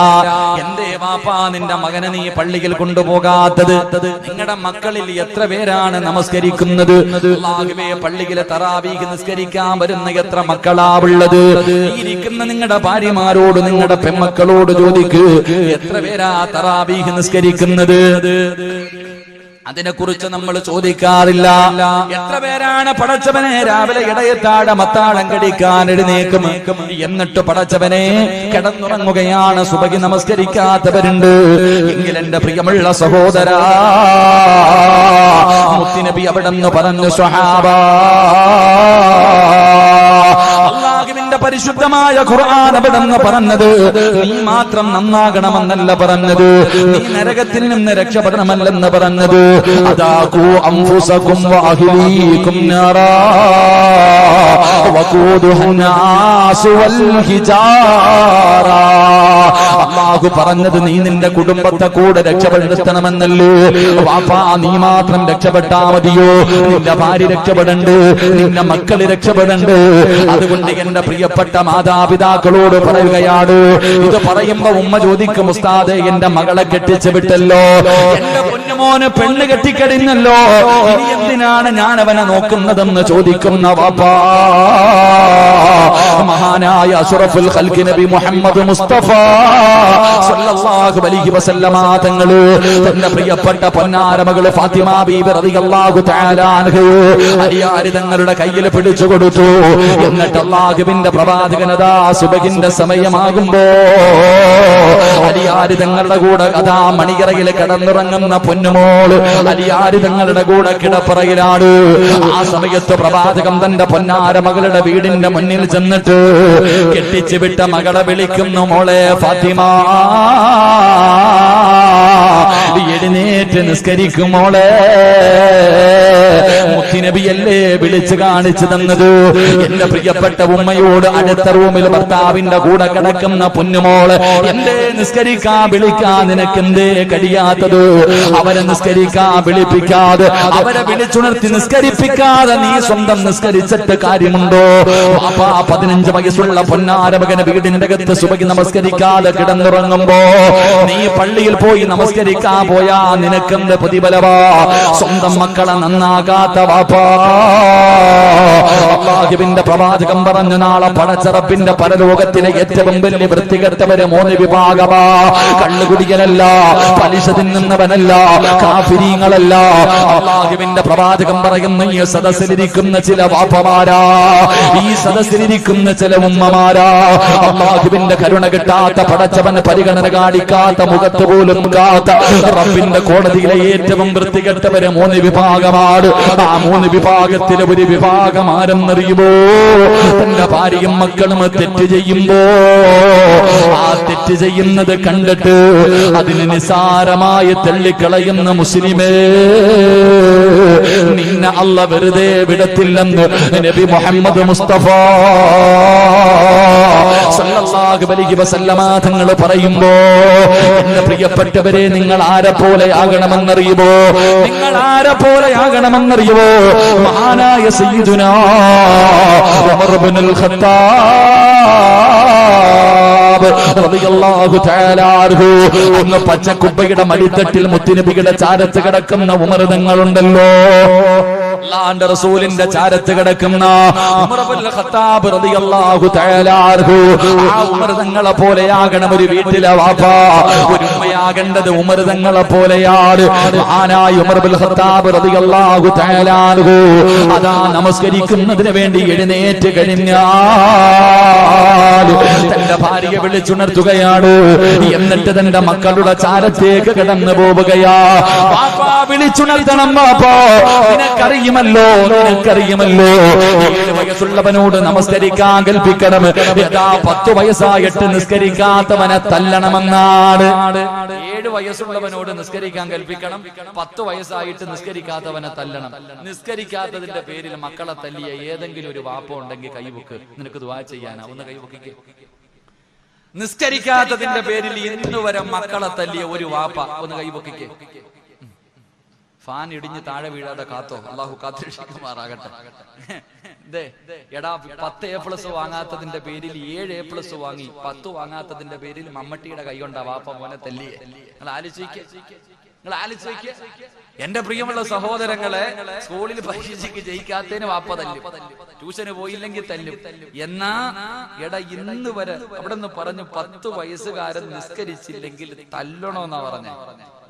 എന്തേ വാപ്പാ നിന്റെ മകനെ നീ പള്ളിയിൽ കൊണ്ടുപോകാത്തത്? നിങ്ങളുടെ മക്കളിൽ എത്ര പേരാണ് നമസ്കരിക്കുന്നത്? അല്ലാഹുവേ, പള്ളിയിലെ തറാവീഹ് നിസ്കരിക്കാൻ വരുന്ന എത്ര മക്കളാ ഉള്ളത്? ഇരിക്കുന്ന നിങ്ങളുടെ ഭാര്യമാരോട്, നിങ്ങളുടെ പെൺമക്കളോട് ചോദിക്ക്, എത്ര പേരാ തറാവീഹ് നിസ്കരിക്കുന്നത്? അതിനെക്കുറിച്ച് നമ്മൾ ചോദിക്കാറില്ല. എത്ര പേരാണ് പടച്ചവനെ രാവിലെ ഇടയത്താഴം അത്താഴം കടിക്കാൻ എഴുന്നേക്കും, എന്നിട്ട് പടച്ചവനെ കിടന്നുറങ്ങുകയാണ്, സുബഹി നമസ്കരിക്കാത്തവരുണ്ട്. എങ്കിൽ എന്റെ പ്രിയമുള്ള സഹോദരാ, മുത്തുനബി അവിടെന്ന് പറഞ്ഞു, സ്വഹാബാ, അല്ലാഹുവിന്റെ പരിശുദ്ധമായ ഖുർആൻ അവിടെന്ന് പറഞ്ഞത് നീ മാത്രം നന്നാകണമെന്നല്ല പറഞ്ഞത്, നീ നരകത്തിൽ നിന്ന് രക്ഷപ്പെടണമെല്ലെന്ന് പറഞ്ഞത്. അദാഖു അൻഫുസകും വഅഹ്ലീകും നാറാ വഖൂദുഹന്നാസു വൽ ഹിജാറാ. അല്ലാഹു പറഞ്ഞത് നീ നിന്റെ കുടുംബത്തെ കൂടെ രക്ഷപ്പെടുത്തണമെന്നല്ലേ. വാപ്പാ, നീ മാത്രം രക്ഷപ്പെട്ടാ മതിയോ? നിന്റെ ഭാര്യ രക്ഷപ്പെടണ്ട്, നിന്റെ മക്കള് രക്ഷപ്പെടണ്ട്. അതുകൊണ്ട് എന്റെ പ്രിയപ്പെട്ട മാതാപിതാക്കളോട് പറയുകയാണ്. ഇത് പറയുമ്പോ ഉമ്മ ചോദിക്കും, ഉസ്താദേ എന്റെ മകളെ കെട്ടിച്ചു വിട്ടല്ലോ, എന്റെ പൊന്നുമോന് പെണ്ണ് കെട്ടിക്കഴിഞ്ഞല്ലോ, ഇനി എന്തിനാണ് ഞാൻ അവനെ നോക്കുന്നതെന്ന് ചോദിക്കുന്ന വാപ്പാ. മഹാനായ അഷ്റഫുൽ ഖൽഖ് നബി മുഹമ്മദ് മുസ്തഫ സല്ലല്ലാഹു അലൈഹി വസല്ലമ തങ്ങള് തന്റെ പ്രിയപ്പെട്ട പൊന്നാര മകള് ഫാത്തിമ ബീബി റളിയല്ലാഹു തആല അൻഹ അലിയാരി തങ്ങളുടെ കയ്യിൽ പിടിച്ചു കൊടുത്തു. എന്നിട്ട് അല്ലാഹുവിന്റെ പ്രവാചകനതാ സുബഹിന്റെ സമയമാകുമ്പോ അലിയാരി തങ്ങളുടെ കൂടെ അതാ മണിയറയിൽ കിടന്നുറങ്ങുന്ന പൊന്നുമോള് അലിയാരി തങ്ങളുടെ കൂടെ കിടപ്പറയിലാണ്. ആ സമയത്ത് പ്രവാചകം തന്റെ പൊന്നാര മകളുടെ വീടിന്റെ മുന്നിൽ ചെന്നിട്ട് കെട്ടിച്ചു വിട്ട മകളെ വിളിക്കുന്നു, മോളെ ഫാത്തിമ, എഴുന്നേറ്റ് നിസ്കരിക്കും മോളെ. മുത്തുനബിയല്ലേ വിളിച്ചു കാണിച്ചു തന്നത്. എന്റെ പ്രിയപ്പെട്ട ഉമ്മയോട് അടുത്ത റൂമിൽ ഭർത്താവിന്റെ കൂടെ കിടക്കുന്ന പൊന്നുമോള്, എന്തേ നിസ്കരിക്കാ വിളിക്കാ നിനക്കെന്തേ കഴിയാത്തത്? അവരെ നിസ്കരിക്കാ വിളിപ്പിക്കാതെ, അവരെ വിളിച്ചുണർത്തി നിസ്കരിപ്പിക്കാതെ നീ സ്വന്തം നിസ്കരിച്ചിട്ട് കാര്യമുണ്ടോ? പാപ്പാ 15 വയസ്സുള്ള പൊന്നാരമകന് വീടിന്റെ അകത്ത് സുബഹി നമസ്കരിക്കാതെ കിടന്നുറങ്ങുമ്പോ നീ പള്ളിയിൽ പോയി നമസ്കരിക്കാൻ പോയാ നിനക്കെന്ത് പ്രതിഫലവാ? സ്വന്തം മക്കളെ നന്നാകാത്ത വാപ്പാ. അല്ലാഹുവിന്റെ പ്രവാചകൻ പറഞ്ഞു, നാളെ പടച്ചറപ്പിന്റെ പരലോകത്തിലെ ഏറ്റവും വലിയ വൃത്തികെട്ടവര് 3 വിഭാഗമാ. കള്ളുകുടിയനല്ല, പലിശ തിന്നുന്നവനല്ല, കാഫിരീങ്ങളല്ല. അല്ലാഹുവിന്റെ പ്രവാചകൻ പറയുന്നു, ഈ സദസ്സിലിരിക്കുന്ന ചില വാപ്പമാരാ, ഈ സദസ്സിലിരിക്കുന്ന ചില ഉമ്മമാരാ, അല്ലാഹുവിന്റെ കരുണ കിട്ടാത്ത, പടച്ചവന് പരിഗണന കാണിക്കാത്ത, മുഖത്ത് പോലും കാത്ത റബ്ബിന്റെ കോടതിയിലെ ഏറ്റവും വൃത്തികെട്ടവരെ 3 വിഭാഗമാണ്. ആ 3 വിഭാഗത്തിലെ ഒരു വിഭാഗം ആരെന്നറിയുമോ? തന്റെ ഭാര്യയും മക്കളും തെറ്റ് ചെയ്യുമ്പോ ആ തെറ്റ് ചെയ്യുന്നത് കണ്ടിട്ട് അതിന് നിസാരമായി തള്ളിക്കളയുന്ന മുസ്ലിമേ, നിന്നെ അല്ലാഹ് വെറുതെ വിടത്തില്ലെന്ന് നബി മുഹമ്മദ് മുസ്തഫ സല്ലല്ലാഹു അലൈഹി വസല്ലമ തങ്ങൾ പറയുമ്പോ, എന്റെ പ്രിയപ്പെട്ടവരെ, നിങ്ങൾ ആരെ പോലെ ആകണമെന്നറിയുമോ? നിങ്ങൾ ആരെ പോലെ ആകണമെന്നറിയുമോ? മഹാനായ സയ്യിദുനാ ഉമർ ഇബ്നുൽ ഖത്താബ് റളിയല്ലാഹു തആല അൻഹു, അന്ന് പച്ചക്കുപ്പയുടെ മടിത്തട്ടിൽ മുത്തുനബിയുടെ ചാരത്ത് കിടക്കുന്ന ഉമർ തങ്ങളുണ്ടല്ലോ, അല്ലാഹുവിന്റെ റസൂലിന്റെ ചാരത്ത് കിടക്കുന്ന ഉമർ ഇബ്നുൽ ഖത്താബ് റളിയല്ലാഹു തആല അൻഹു, ആ ഉമർ തങ്ങളെ പോലെയാകണം ഒരു വീട്ടിലെ വാപ്പാ. ഒരു ഉമ്മയാകേണ്ടത് ഉമർ തങ്ങളെ പോലെയാണ്. മഹാനായ ഉമർ ഇബ്നുൽ ഖത്താബ് റളിയല്ലാഹു തആല അൻഹു അതാ നമസ്കരിക്കുന്നതിന് വേണ്ടി എഴുന്നേറ്റ് കഴിഞ്ഞാൽ തന്റെ ഭാര്യയെ വിളിച്ചുണർത്തുകയാണ്. എന്നിട്ട് തന്റെ മക്കളുടെ ചാരത്തേക്ക് കടന്നു പോവുകയാ. വാപ്പാ, വിളിച്ചുണർത്തണം വാപ്പാ, നിനക്കറിയുമല്ലോ 7 വയസ്സുള്ളവനോട് നമസ്കരിക്കാൻ കൽപ്പിക്കണം. ഏതാ 10 വയസ്സായിട്ട് നിസ്കരിക്കാത്തവനെ തല്ലണമെന്നാണ്. 7 വയസ്സുള്ളവനോട് നിസ്കരിക്കാൻ കൽപ്പിക്കണം, 10 വയസ്സായിട്ട് നിസ്കരിക്കാത്തവനെ തല്ലണം. നിസ്കരിക്കാത്തതിന്റെ പേരിൽ മക്കളെ തല്ലിയ ഏതെങ്കിലും ഒരു വാപ്പ ഉണ്ടെങ്കിൽ കൈവക്ക്, നിനക്ക് ദുആ ചെയ്യാനാ, ഒന്ന് കൈവക്കിക്ക്. നിസ്കരിക്കാത്തതിന്റെ പേരിൽ ഇന്ന് വരെ മക്കളെ തല്ലിയ ഒരു വാപ്പ ഒന്ന് കൈവക്കിക്ക്. ഫാൻ ഇടിഞ്ഞ് താഴെ വീഴാതെ കാത്തോ, അള്ളാഹു കാത്തിരക്ഷിക്കുമാറാകട്ടെ. എടാ 10 A+ വാങ്ങാത്തതിന്റെ പേരിൽ 7 A+ വാങ്ങി, 10 വാങ്ങാത്തതിന്റെ പേരിൽ മമ്മട്ടിയുടെ കൈ കൊണ്ടാ വാപ്പ മോനെ തല്ലിയെ. നിങ്ങൾ ആലോചിക്കുക. എന്റെ പ്രിയമുള്ള സഹോദരങ്ങളെ, സ്കൂളിൽ പരീക്ഷയ്ക്ക് ജയിക്കാത്തതിന് വാപ്പ തല്ലും, ട്യൂഷന് പോയില്ലെങ്കിൽ തല്ലും. എന്നാ എടാ ഇന്ന് വരെ അവിടെ നിന്ന് പറഞ്ഞു 10 വയസ്സുകാരൻ നിസ്കരിച്ചില്ലെങ്കിൽ തല്ലണോന്നാ പറഞ്ഞേ.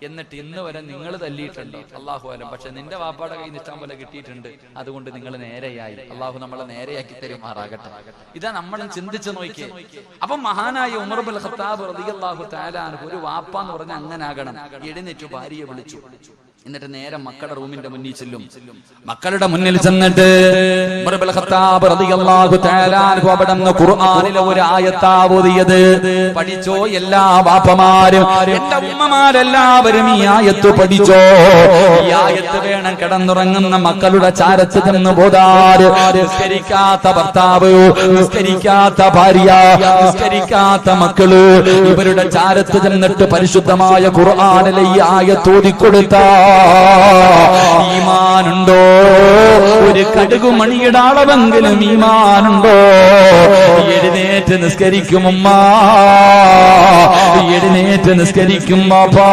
എന്നിട്ട് ഇന്ന് വരെ നിങ്ങൾ തല്ലിയിട്ടുണ്ടോ? അള്ളാഹു അലം. പക്ഷെ നിന്റെ വാപ്പാടെ കയ്യിൽ ഇഷ്ടം പോലെ കിട്ടിയിട്ടുണ്ട്, അതുകൊണ്ട് നിങ്ങൾ നേരെയായി. അള്ളാഹു നമ്മളെ നേരെയാക്കി തരുമാറാകട്ടെ. ഇതാ നമ്മൾ ചിന്തിച്ചു നോക്കിയേ. അപ്പൊ മഹാനായ ഉമർ ഇബ്നുൽ ഖത്താബ് റളിയല്ലാഹു തആല അൻഹു ഒരു വാപ്പ എന്ന് പറഞ്ഞാൽ അങ്ങനെ ആകണം. എഴുന്നേറ്റ് ഭാര്യയെ വിളിച്ചു, എന്നിട്ട് നേരെ മക്കളുടെ റൂമിന്റെ മുന്നിൽ ചെല്ലും. മക്കളുടെ മുന്നിൽ ചെന്നിട്ട് ഉമർ ഇബ്നുൽ ഖത്താബ് റളിയല്ലാഹു തആല അൻഹു അവിടുന്ന് ഖുർആനിലെ ഒരു ആയത്താ ഓതിയത്. പഠിച്ചോ എല്ലാ വാപ്പമാരും, എന്റെ ഉമ്മമാരെല്ലാവരും ഈ ആയത്ത് പഠിച്ചോ. ഈ ആയത്ത് വേണം കിടന്നുറങ്ങുന്ന മക്കളുടെ ചാരത്ത് ചെന്ന് പോതാറ്. നിസ്കരിക്കാത്ത ഭർത്താവ്, നിസ്കരിക്കാത്ത ഭാര്യ, നിസ്കരിക്കാത്ത മക്കള്, ഇവരുടെ ചാരത്ത് ചെന്നിട്ട് പരിശുദ്ധമായ ഖുർആനിലെ ഈ ആയത്ത് ഓതിക്കൊടുത്ത ഈമാനുണ്ടോ? ഒരു കടുകുമണിയുടെ അളവെങ്കിലും ഈമാനുണ്ടോ? എഴുന്നേറ്റ് നിസ്കരിക്കും ഉമ്മ, എഴുന്നേറ്റ് നിസ്കരിക്കും ബാപ്പാ.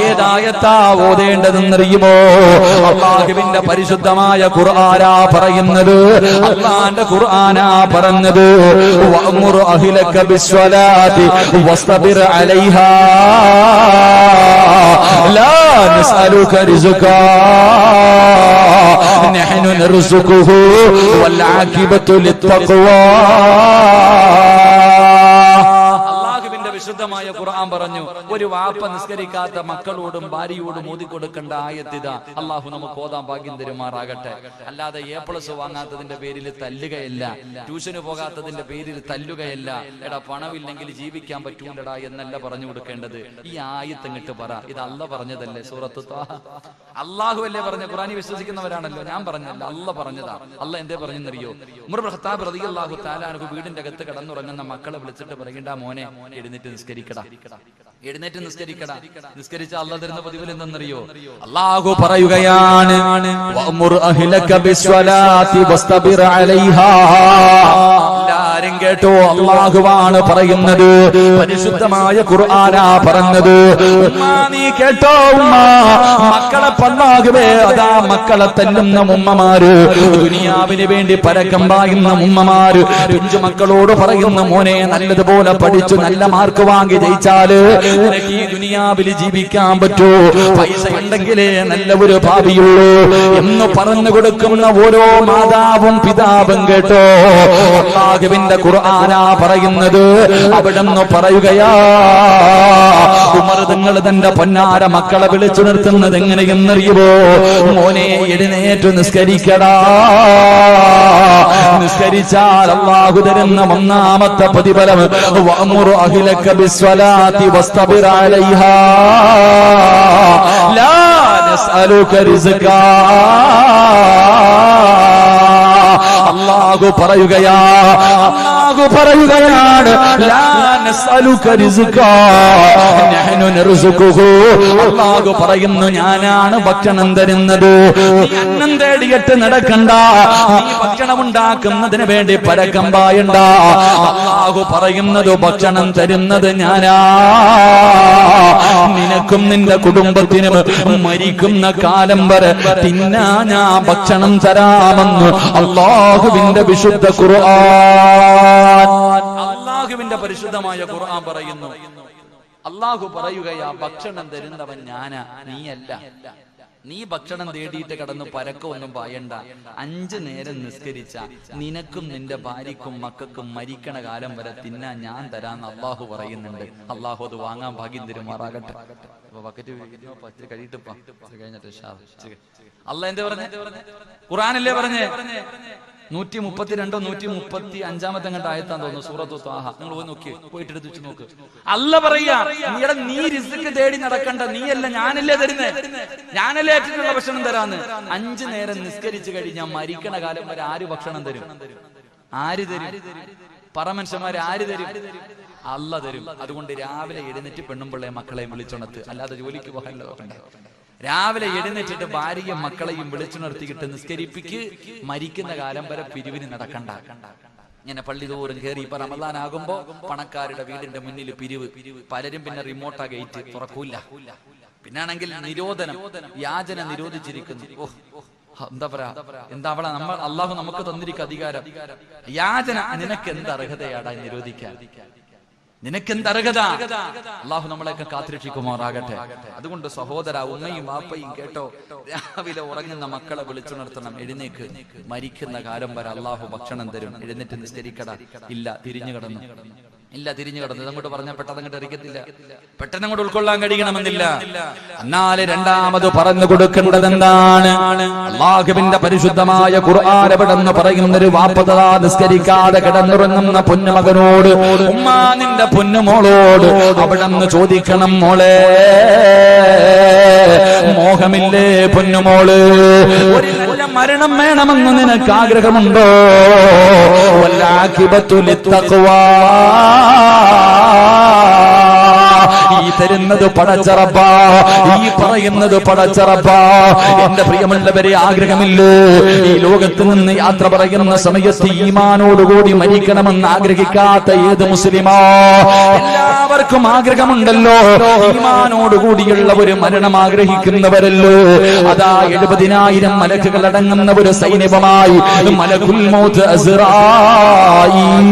ഏതായത്താ ഓതേണ്ടതെന്നറിയുമോ? അല്ലാഹുവിന്റെ പരിശുദ്ധമായ ഖുർആനാ പറയുന്നത്. അല്ലാഹുവിന്റെ ഖുർആനാ പറഞ്ഞത്, വഅ്മുർ അഹ്ലക ബിസ്സലാത്തി വസ്തബിർ അലൈഹാ ലാ നസ്അലുക റിസ്ഖാ നഹ്നു നർസുഖുഹു വൽ ആഖിബത്തു ലിത്തഖ്വാ. പരിശുദ്ധമായ ഖുർആൻ പറഞ്ഞു, ഒരു വാപ്പ നിസ്കരിക്കാത്ത മക്കളോടും ഭാര്യയോടും ഓതിക്കൊടുക്കേണ്ട ആയത്തിതാ. അള്ളാഹു നമുക്ക് ഓതാൻ ഭാഗ്യം തരുമാറാകട്ടെ. അല്ലാതെ A+ വാങ്ങാത്തതിന്റെ പേരിൽ തല്ലുകയല്ല, ട്യൂഷന് പോകാത്തതിന്റെ പേരിൽ തല്ലുകയല്ല. എടാ പണമില്ലെങ്കിൽ ജീവിക്കാൻ പറ്റൂലടാ എന്നല്ല പറഞ്ഞു കൊടുക്കേണ്ടത്. ഈ ആയത്ത് ഇങ്ങോട്ട് പറ, ഇത് അള്ളാഹ് പറഞ്ഞതല്ലേ? സൂറത്ത് ത്വാഹ അള്ളാഹു അല്ലേ പറഞ്ഞ? ഖുർആനിൽ വിശ്വസിക്കുന്നവരാണല്ലോ, ഞാൻ പറഞ്ഞല്ല, അള്ളാഹ് പറഞ്ഞതാ. അള്ളാഹ് എന്തേ പറഞ്ഞെന്നറിയോ? ഉമർ ഇബ്നു ഖത്താബ് റളിയല്ലാഹു തആല അൻഹു വീടിന്റെ അകത്ത് കിടന്നുറങ്ങുന്ന മക്കളെ വിളിച്ചിട്ട് പറയണ്ട, മോനെ എഴുന്നേറ്റ് നിസ്കരിക്കടാ, എഴുന്നേറ്റ് നിസ്കരിക്കടാ. നിസ്കരിച്ച അള്ളാഹ് തരുന്ന പ്രതിഫലം എന്തെന്നറിയോ? അള്ളാഹു പറയുകയാണ്, വഅ്മുർ അഹ്ലക ബിസ്വലാത്തി വസ്തബിർ അലൈഹാ. എല്ലാരും കേട്ടോ, അള്ളാഹുവാണ് പറയുന്നത്, പരിശുദ്ധമായ ഖുർആനാ പറഞ്ഞത്. ഉമ്മ നീ കേട്ടോ, ഉമ്മ മക്കളെ പല്ലാകുവേ, അതാ മക്കളെ തല്ലുന്ന ഉമ്മമാര്, ദുനിയാവിന് വേണ്ടി പരക്കം പായുന്ന ഉമ്മമാര് പിഞ്ചു മക്കളോട് പറയുന്ന, മോനെ നല്ലതുപോലെ പഠിച്ചു നല്ല മാർക്ക് വാങ്ങി ജയിച്ചാല് നിനക്ക് ഈ ദുനിയാവിൽ ജീവിക്കാൻ പറ്റൂ, പൈസ ഉണ്ടെങ്കിലേ നല്ല ഒരു ഭാവിയുള്ളൂ എന്ന് പറഞ്ഞു കൊടുക്കുന്ന ഓരോ മാതാവും പിതാവും കേട്ടോ, അല്ലാഹുവിന്റെ ഖുർആനാ പറയുന്നത്. അവിടെന്ന് പറയുകയാ, ഉമർ തങ്ങൾ തന്റെ പൊന്നാര മക്കളെ വിളിച്ചു നിർത്തുന്നത് എങ്ങനെയെന്നറിയുമോ? മോനെ എഴുന്നേറ്റ് നിസ്കരിക്കടാ, നിസ്കരിച്ചാൽ അല്ലാഹു തരുന്ന ഒന്നാമത്തെ പ്രതിഫലം, വഅ്മുർ അഹ്ലക ബിസ്വലാത്തി വസ്തബിർ അലൈഹാ ലാ നസ്അലുക റിസ്കാ. അല്ലാഹു പറയുകയാണ്, ലാ നസ്അലുക റിസ്കാ നഹ്നു നർസുഖുഹു. അല്ലാഹു പറയുന്നു, ഞാനാണ് ഭക്ഷണം തരുന്നത്. നീ അന്നം തേടിയിട്ട് നടക്കണ്ട, നീ ഭക്ഷണം ഉണ്ടാക്കുന്നതിന് വേണ്ടി പരക്കം പായണ്ട. അല്ലാഹു പറയുന്നത്, ഭക്ഷണം തരുന്നത് ഞാനാ, നിനക്കും നിന്റെ കുടുംബത്തിനും മരിക്കുന്ന കാലം വരെ തിന്നാ ഞാൻ ഭക്ഷണം തരാമെന്ന് അല്ലാഹുവിന്റെ വിശുദ്ധ ഖുർആൻ. അല്ലാഹുവിന്റെ പരിശുദ്ധമായ ഖുർആൻ പറയുന്നു. അല്ലാഹു പറയുകയാ, ഭക്ഷണം തരുന്നവൻ ഞാനാ, നീയല്ല. നീ ഭക്ഷണം തേടിയിട്ട് കടന്ന് പരക്കൊന്നും പായണ്ട. 5 നേരം നിസ്കരിച്ച നിനക്കും നിന്റെ ഭാര്യക്കും മക്കൾക്കും മരിക്കണ കാലം വരെ തിന്നാൻ ഞാൻ തരാന്ന് അള്ളാഹു പറയുന്നുണ്ട്. അള്ളാഹു അത് വാങ്ങാൻ ഭാഗ്യം തരുമാറാകട്ടെ. അള്ളാഹ് എന്താ പറഞ്ഞ? ഖുർആനല്ലേ പറഞ്ഞേ? 132 135 കണ്ട ആയത്താന്ന് തോന്നുന്നു, സൂറത്തു ത്വാഹ. നിങ്ങൾ പോയി നോക്കി, പോയിട്ട് എടുത്ത് നോക്ക്. അല്ലാഹ് പറയാ, നീ റിസ്ക് തേടി നടക്കണ്ട, നീയല്ല ഞാനല്ലേ തരുന്നേ, ഞാനല്ലേ ഏറ്റിട്ടുള്ള ഭക്ഷണം തരാന്ന്. 5 നേരം നിസ്കരിച്ചു കഴിഞ്ഞാൽ മരിക്കണ കാലം വരെ ആര് ഭക്ഷണം തരും? ആര് തരും? പറമനുഷ്യന്മാര് ആര് തരും? അല്ലാഹ് തരും. അതുകൊണ്ട് രാവിലെ എഴുന്നേറ്റ് പെണ്ണുമ്പിള്ളയെ മക്കളെയും വിളിച്ചുണർത്ത്, അല്ലാതെ ജോലിക്ക് പോകാൻ നോക്കണ്ട. രാവിലെ എഴുന്നേറ്റിട്ട് ഭാര്യയും മക്കളെയും വിളിച്ചു നിർത്തിയിട്ട് നിസ്കരിപ്പിക്ക്. മരിക്കുന്ന കാലം വരെ പിരിവിന് നടക്കണ്ട. ഇങ്ങനെ പള്ളി തോറും കയറി. ഇപ്പൊ റമദാനാകുമ്പോ പണക്കാരുടെ വീടിന്റെ മുന്നിൽ പിരിവ്. പലരും പിന്നെ റിമോട്ടാ ഗേറ്റ് തുറക്കൂല. പിന്നാണെങ്കിൽ നിരോധനം, യാചന നിരോധിച്ചിരിക്കുന്നു. എന്താ പറയാ, എന്താ അവിടെ നമ്മൾ അള്ളാഹു നമുക്ക് തന്നിരിക്കുന്ന അധികാരം. യാചന നിനക്ക് എന്ത് അർഹതയാടാ നിരോധിക്കാൻ? നിനക്കെന്ത് അർഹത? അള്ളാഹു നമ്മളെയൊക്കെ കാത്തിരക്ഷിക്കുമാറാകട്ടെ. അതുകൊണ്ട് സഹോദര, ഉമ്മയും വാപ്പയും കേട്ടോ, രാവിലെ ഉറങ്ങുന്ന മക്കളെ വിളിച്ചുണർത്തണം. എഴുന്നേക്ക്, മരിക്കുന്ന കാലം വരെ അള്ളാഹു ഭക്ഷണം തരും. എഴുന്നേറ്റ് നിസ്കരിക്കട. ഇല്ല, തിരിഞ്ഞു കിടന്നു. ഇല്ല, തിരിഞ്ഞു കിടന്നു. അങ്ങോട്ട് പറഞ്ഞാൽ പെട്ടെന്ന് അങ്ങോട്ട് ഇരിക്കത്തില്ല, പെട്ടെന്ന് അങ്ങോട്ട് ഉൾക്കൊള്ളാൻ കഴിയണമെന്നില്ല. എന്നാല് രണ്ടാമത് പറഞ്ഞു കൊടുക്കേണ്ടത് എന്താണ്? അല്ലാഹുവിന്റെ പരിശുദ്ധമായ ഖുർആൻ എവിടെന്ന് പറയുന്നൊരു വാപ്പതാ നിസ്കരിക്കാതെ കിടന്നുറങ്ങുന്ന പൊന്നുമകനോട്, ഉമ്മാ നിന്റെ പൊന്നുമോളോട് അവിടെന്ന് ചോദിക്കണം, മോളെ മോഹമില്ലേ പൊന്നുമോള്? ഒരു നല്ല മരണം വേണമെന്ന് നിനക്ക് ആഗ്രഹമുണ്ടോ? വല്ലാഖിബത്തു ലിത്തഖ്വാ. ഈ തരുന്നത് പടച്ചറപ്പാ, ഈ പറയുന്നത് പടച്ചറപ്പാ. എന്റെ പ്രിയമുള്ളവരെ, ആഗ്രഹമില്ലേ ഈ ലോകത്ത് നിന്ന് യാത്ര പറയുന്ന സമയത്ത് ഈമാനോടുകൂടി മരിക്കണമെന്ന് ആഗ്രഹിക്കാത്ത ഏത് മുസ്ലിമാ? എല്ലാവർക്കും ആഗ്രഹമുണ്ടല്ലോ, ഈമാനോടുകൂടിയുള്ള ഒരു മരണം ആഗ്രഹിക്കുന്നവരല്ലോ. അതാ 70,000 മലക്കുകൾ അടങ്ങുന്ന ഒരു സൈന്യവുമായി മലക്കുൽ മൗത്ത് അസ്റായീൽ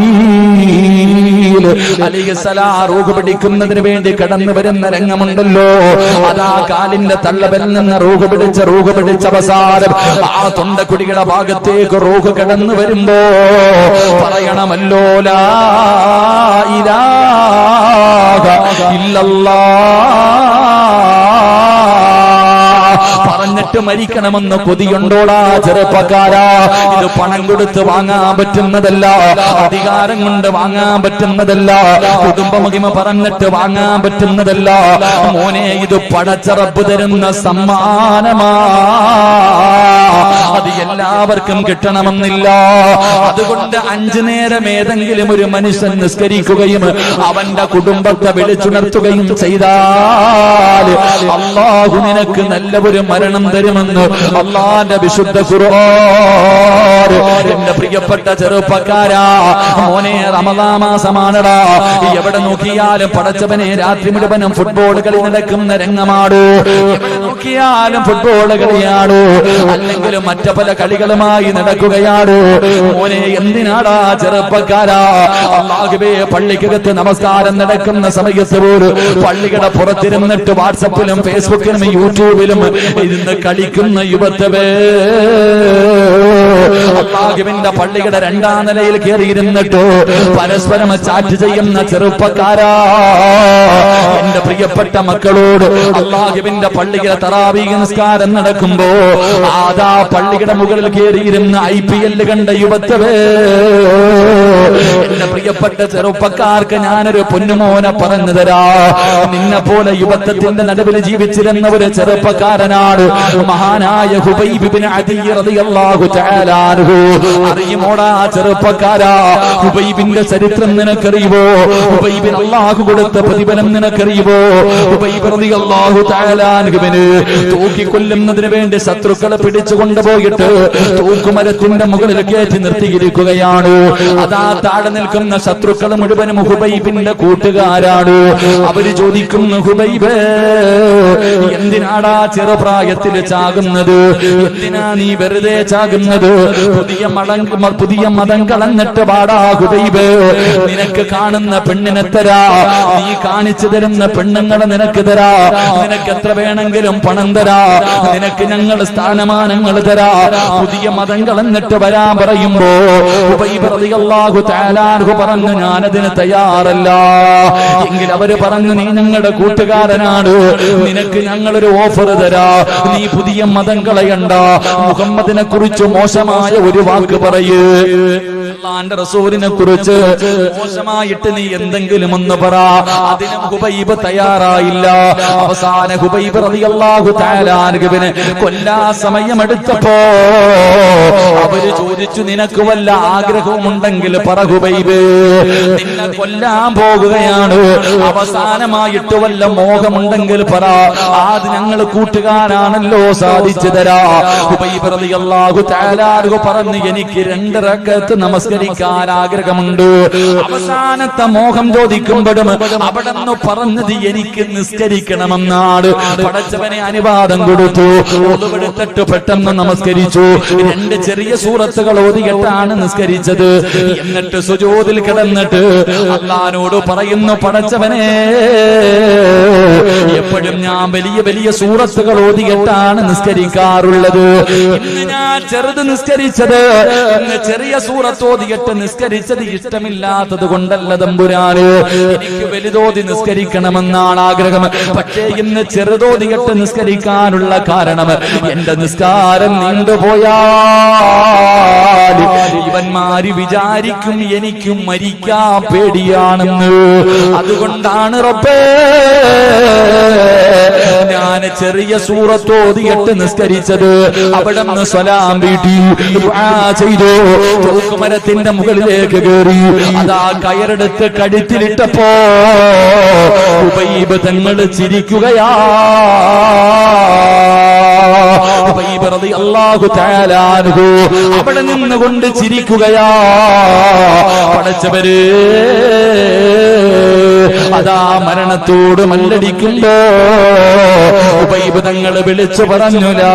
അലൈഹിസ്സലാം റൂഹ് പിടിക്കുന്നതിന് വേണ്ടി കടന്നു വരുന്ന രംഗമുണ്ടല്ലോ. അതാ കാലിന്റെ തള്ളവിൽ നിന്ന് റൂഹ് പിടിച്ച അവസാനം ആ തൊണ്ടക്കുടിയുടെ ഭാഗത്തേക്ക് റൂഹ് കടന്നു വരുമ്പോ പറയണമല്ലോ, ലാ ഇലാഹ പറഞ്ഞിട്ട് മരിക്കണമെന്ന് കൊതിയുണ്ടോടാ ചെറുപ്പക്കാരാ? ഇത് പണം കൊടുത്ത് വാങ്ങാൻ പറ്റുന്നതല്ല, അധികാരം കൊണ്ട് വാങ്ങാൻ പറ്റുന്നതല്ല, കുടുംബമഹിമ പറഞ്ഞിട്ട് വാങ്ങാൻ പറ്റുന്നതല്ല മോനെ. ഇത് പടച്ച റബ്ബ് തരുന്ന സമ്മാനമാ. അത് എല്ലാവർക്കും കിട്ടണമെന്നില്ല. അതുകൊണ്ട് 5 നേരം ഏതെങ്കിലും ഒരു മനുഷ്യൻ നിസ്കരിക്കുകയും അവന്റെ കുടുംബത്തെ വിളിച്ചുണർത്തുകയും ചെയ്താൽ അല്ലാഹു നിനക്ക് നല്ല ഒരു മരണം തരുമെന്ന് അല്ലാഹുവിന്റെ വിശുദ്ധ ഖുർആൻ. എന്റെ പ്രിയപ്പെട്ട ചെറുപ്പക്കാരാ, മോനെ റമദാൻ മാസമാണടാ. എവിടെ നോക്കിയാലും പടച്ചവനെ രാത്രി മുഴുവനും ഫുട്ബോൾ കളി നടക്കുന്ന രംഗമാടോ. എവിടെ നോക്കിയാലും ഫുട്ബോൾ കളിയാടോ, അല്ലെങ്കിൽ മറ്റു പല കളികളുമായി നടക്കുകയാടോ. മോനെ എന്തിനാടാ ചെറുപ്പക്കാരാ? അല്ലാഹുവേ, പള്ളിക്കകത്ത് നമസ്കാരം നടക്കുന്ന സമയത്ത് പോലും പള്ളിയുടെ പുറത്തിരുന്നിട്ട് വാട്സപ്പിലും ഫേസ്ബുക്കിലും യൂട്യൂബിലും ഇരുന്ന് കളിക്കുന്ന യുവത്വേ, അല്ലാഹുവിന്റെ പള്ളിയുടെ 2ാം നിലയിൽ കയറിയിരുന്നിട്ടോ പരസ്പരം ചാറ്റ് ചെയ്യുന്ന ചെറുപ്പക്കാരാ, എന്റെ പ്രിയപ്പെട്ട മക്കളോട് അല്ലാഹുവിന്റെ പള്ളിയിലെ തറാവീഹ് നിസ്കാരം നടക്കുമ്പോ ആദാ പള്ളിയുടെ മുകളിൽ കയറിയിരുന്ന IPL കണ്ട യുവത്വേ, എന്റെ പ്രിയപ്പെട്ട ചെറുപ്പക്കാർക്ക് ഞാനൊരു പൊന്നുമോനെ പറഞ്ഞു തരാ. നിന്നെ പോലെ യുവത്വത്തിന്റെ നടുവിൽ ജീവിച്ചിരുന്ന ഒരു ചെറുപ്പക്കാരനാണ് മഹാനായ ഹുബൈബ് ഇബ്നു അദി റളിയല്ലാഹു തആല അൻഹു. അറിയുമോടാ ചെറുപ്പക്കാരാ, ഹുബൈബിന്റെ ചരിത്രം നിനക്കറിയുമോ? ഹുബൈബിന് അല്ലാഹു കൊടുത്ത പ്രതിഫലം നിനക്കറിയുമോ? ഹുബൈബ് റളിയല്ലാഹു തആല അൻഹുവിനെ തൂക്കിക്കൊല്ലുന്നതിന് വേണ്ടി ശത്രുക്കളെ പിടിച്ചു കൊണ്ടുപോയിട്ട് തൂക്കുമരത്തിന്റെ മുകളിൽ കയറ്റി നിർത്തിയിരിക്കുകയാണ്. അതാ താഴെ നിൽക്കുന്ന ശത്രുക്കൾ മുഴുവനും ഹുബൈബിന്റെ കൂട്ടുകാരാണ്. അവര് ചോദിക്കുന്നു, ഹുബൈബേ, എന്തിനാടാ ചെറുപ്രായത്തിൽ ചാകുന്നത്? എന്തിനാ നീ വെറുതെ ചാകുന്നത്? പുതിയ മതം കളഞ്ഞിട്ട് പാടാ ഹുബൈബേ. നിനക്ക് കാണുന്ന പെണ്ണിനെ തരാ, നീ കാണിച്ചു തരുന്ന പെണ്ണുങ്ങളെ നിനക്ക് തരാ, നിനക്ക് എത്ര വേണമെങ്കിലും പണം തരാ, നിനക്ക് ഞങ്ങൾ സ്ഥാനമാനങ്ങൾ തരാ. പുതിയ മതം കളഞ്ഞിട്ട് വരാൻ പറയുമ്പോ ഹുബൈബ് റളിയല്ലാഹു തആല അൻഹു പറഞ്ഞു, ഞാനതിന് തയ്യാറല്ല. എങ്കിൽ അവര് പറഞ്ഞു, നീ ഞങ്ങളുടെ കൂട്ടുകാരനാണ്, നിനക്ക് ഞങ്ങളൊരു ഓഫർ തരാ. നീ പുതിയ മതം കളയണ്ട, മുഹമ്മദിനെ കുറിച്ച് മോശമായ ഒരു വാക്ക് പറയൂ, അല്ലാഹുവിന്റെ റസൂലിനെ കുറിച്ച് മോശമായിട്ട് നീ എന്തെങ്കിലും ഒന്ന് പറ. അതിന് ഹുബൈബ് തയ്യാറായില്ല. അവസാന ഹുബൈബ് റളിയല്ലാഹു തആല അൻഹുവിനെ കൊല്ലാ സമയമെടുത്തപ്പോ അവര് ചോദിച്ചു, നിനക്ക് വല്ല ആഗ്രഹവുമുണ്ടെങ്കിൽ പറ ഹുബൈബ്, നിന്നെ കൊല്ലാൻ പോകുകയാണ്. അവസാനമായിട്ട് വല്ല മോഹമുണ്ടെങ്കിൽ പറ, അത് ഞങ്ങൾ കൂട്ടുകാരാണല്ലോ, സാധിച്ചു തരാ. ഹുബൈബ് റളിയല്ലാഹു തആല അൻഹു പറഞ്ഞു, എനിക്ക് 2 റക്അത്ത് നമസ്കരിക്കാൻ ആഗ്രഹമുണ്ട്. അവസാനത്തെ മോഹം ചോദിക്കുമ്പോഴും അവിടെ നിന്ന് പറഞ്ഞത് എനിക്ക് നിസ്കരിക്കണമെന്നാണ്. പടച്ചവനെ അനുവാദം കൊടുത്തു. ഒളിവെടുത്തിട്ട് പെട്ടെന്ന് നമസ്കരിച്ചു. 2 ചെറിയ സൂറത്തുകൾ ഓതിയിട്ടാണ് നിസ്കരിച്ചത്. എന്നിട്ട് സുജൂദിൽ കിടന്നിട്ട് അല്ലാഹുവോട് പറയുന്നു, പടച്ചവനെ, എപ്പോഴും ഞാൻ വലിയ വലിയ സൂറത്തുകൾ ഓതിയിട്ടാണ് നിസ്കരിക്കാറുള്ളത്. ഇന്ന് ഞാൻ ചെറുത് നിസ്കരിച്ചത്, ഇന്ന് ചെറിയ സൂറത്ത് ഓതിയിട്ട് നിസ്കരിച്ചത് ഇഷ്ടമില്ലാത്തത് കൊണ്ടല്ല തമ്പുരാന്, എനിക്ക് വലുതോതി നിസ്കരിക്കണമെന്നാണ് ആഗ്രഹം. പക്ഷേ ഇന്ന് ചെറുതോതിയിട്ട് നിസ്കരിക്കാനുള്ള കാരണം, എന്റെ നിസ്കാരം നീണ്ടുപോയാൽ ഇവന്മാര് വിചാരിക്കും എനിക്ക് മരിക്കാൻ പേടിയാണെന്ന്. അതുകൊണ്ടാണ് റബ്ബേ ഞാൻ ചെറിയ സൂറത്ത് ഓതിയിട്ട് നിസ്കരിച്ചത്. അവിടെ നിന്ന് സ്വലാം വീട്ടി ദുആ ചെയ്തു. തൂക്കുമരത്തിന്റെ മുകളിലേക്ക് കയറി അതാ കയറെടുത്ത് കഴുത്തിലിട്ടപ്പോ ഹുബൈബ് തങ്ങൾ ചിരിക്കുകയാ. ഹുബൈബ് റളിയല്ലാഹു തആല അൻഹു അവിടെ നിന്നുകൊണ്ട് ചിരിക്കുകയാ. പടച്ചവരേ, അതാ മരണത്തോട് മല്ലടിക്കുമ്പോ ഹുബൈബ് തങ്ങൾ വിളിച്ചു പറഞ്ഞു, ലാ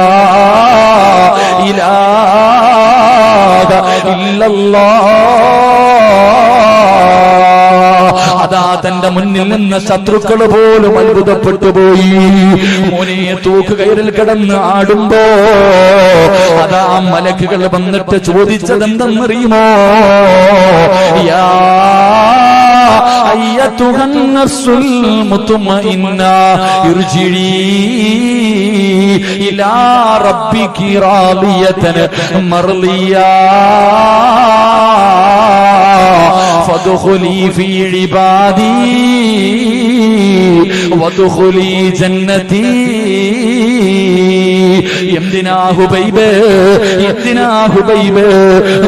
ഇലാഹ ഇല്ലല്ലാഹ്. അതാ തന്റെ മുന്നിൽ നിന്ന് ശത്രുക്കൾ പോലും അത്ഭുതപ്പെട്ടു പോയി. മോനെ തൂക്കുകയറിൽ കിടന്ന് ആടുമ്പോ അതാ മലക്കുകൾ വന്നിട്ട് ചോദിച്ചത് എന്തെന്നറിയുമോ? യാ അയ്യതുഹൻ നഫ്സുൽ മുത്മഇന്ന ഇർജിഇ ഇലാ റബ്ബികി റാദിയതൻ മർളിയാ ഫദ്ഖുലി ഫീ ഇബാദി വദ്ഖുലി ജന്നതി. എന്തിനാ ഹുബൈബ്, എന്തിനാ ഹുബൈബ്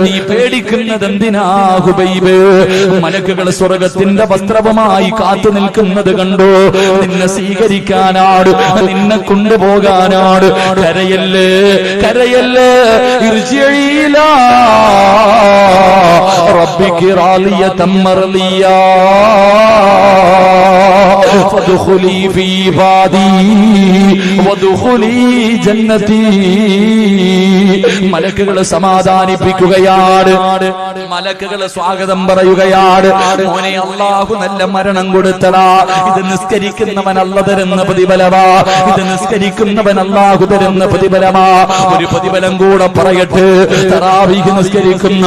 നീ പേടിക്കുന്നത്? എന്തിനാ ഹുബൈബ്? മലക്കുകൾ സ്വർഗത്തിന്റെ വസ്ത്രവുമായി കാത്തു നിൽക്കുന്നത് കണ്ടോ? നിന്നെ സ്വീകരിക്കാനാണ്, നിന്നെ കൊണ്ടുപോകാനാണ്. കരയല്ലേ, കരയല്ലേ. ഇർജിഇലാ റബ്ബികി റാദിയതൻ മർളിയാ ഫദ്ഖുലി ഫീ ഇബാദി വദ്ഖുലി ജന്നതി. മലക്കുകൾ സമാധാനിപ്പിക്കുകയാണ്, മലക്കുകൾ സ്വാഗതം പറയുകയാണ്. മോനെ, അല്ലാഹു നല്ല മരണം കൊടുത്തടാ. ഇത് നിസ്കരിക്കുന്നവൻ അല്ലാഹു തരുന്ന പ്രതിഫലമാ, ഇത് നിസ്കരിക്കുന്നവൻ അല്ലാഹു തരുന്ന പ്രതിഫലമാ. ഒരു പ്രതിഫലം കൂടെ പറയട്ടെ. തറാവീഹ് നിസ്കരിക്കുന്ന,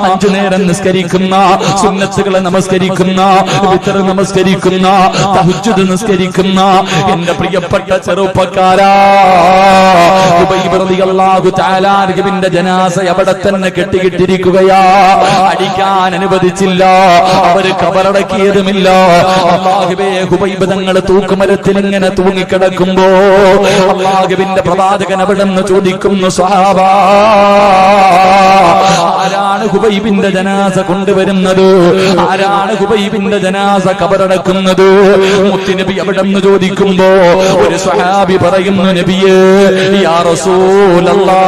5 നേരം നിസ്കരിക്കുന്ന, സുന്നത്തുകളെ നമസ്കരിക്കുന്ന, വിത്ർ നമസ്കരിക്കുന്ന, തഹജ്ജുദ് നിസ്കരിക്കുന്ന എന്റെ പ്രിയപ്പെട്ട ചെറുപ്പക്കാരാ, ഉബൈബ് റളിയല്ലാഹു തആല അൻഹുവിന്റെ ജനാസ അവിടെ തന്നെ കെട്ടിയിട്ടിരിക്കുകയാ. അടിക്കാൻ അനുവദിച്ചില്ല, അവര് കബറടക്കിയതുമില്ല. അല്ലാഹുവേ, ഉബൈബ് തങ്ങൾ തൂക്കുമരത്തിൽ ഇങ്ങനെ തൂങ്ങിക്കിടക്കുമ്പോ അല്ലാഹുവിന്റെ പ്രവാചകൻ അവിടെ നിന്ന് ചോദിക്കുന്നു, സ്വഹാബാ, ആരാണ് ഹുബൈബിന്റെ ജനാസ കൊണ്ടുവരുന്നത്? ആരാണ് ഹുബൈബിന്റെ ജനാസ കബറടക്കുന്നത്? മുത്തുനബി അവിടെ നിന്ന് ചോദിക്കുമ്പോ ഒരു സ്വഹാബി പറയുന്നു, നബിയേ, യാ റസൂലല്ലാഹ്,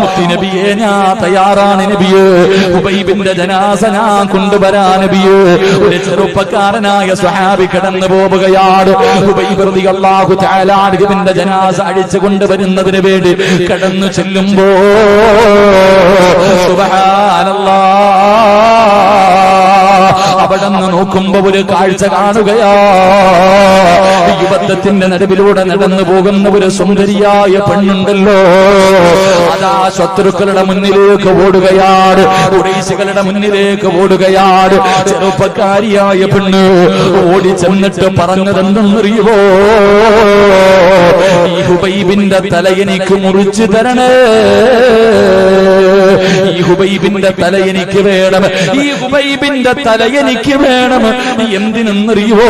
മുത്തുനബിയേ, ഞാൻ തയ്യാറാണ് നബിയേ, ഹുബൈബിന്റെ ജനാസ ഞാൻ കൊണ്ടുവരാൻ നബിയേ. ഒരു ചെറുപ്പക്കാരനായ സ്വഹാബി കടന്നു പോവുകയാണ്. ഹുബൈബ് റളിയല്ലാഹു തആല അൻഹുവിന്റെ ജനാസ അഴിച്ചു കൊണ്ടുവരുന്നതിന് വേണ്ടി കടന്നു ചെല്ലുമ്പോ സുബ്ഹാനല്ലാഹ്, അവിടെ നിന്ന് നോക്കുമ്പോ ഒരു കാഴ്ച കാണുകയാ. യുവത്വത്തിന്റെ നടുവിലൂടെ നടന്നു പോകുന്ന ഒരു സുന്ദരിയായ പെണ്ണുണ്ടല്ലോ, അതാ ശത്രുക്കളുടെ മുന്നിലേക്ക് ഓടുകയാണ്, ഖുറൈശികളുടെ മുന്നിലേക്ക് ഓടുകയാണ്. ചെറുപ്പക്കാരിയായ പെണ്ണ് ഓടി ചെന്നിട്ട് പറഞ്ഞതെന്തെന്നറിയുമോ? ഈ ഹുബൈബിന്റെ തല എനിക്ക് മുറിച്ചു തരണേ, ഈ ഹുബൈബിന്റെ തല എനിക്ക് വേണം, ഈ ഹുബൈബിന്റെ തല എനിക്ക് വേണം. എന്തിനെന്നറിയോ?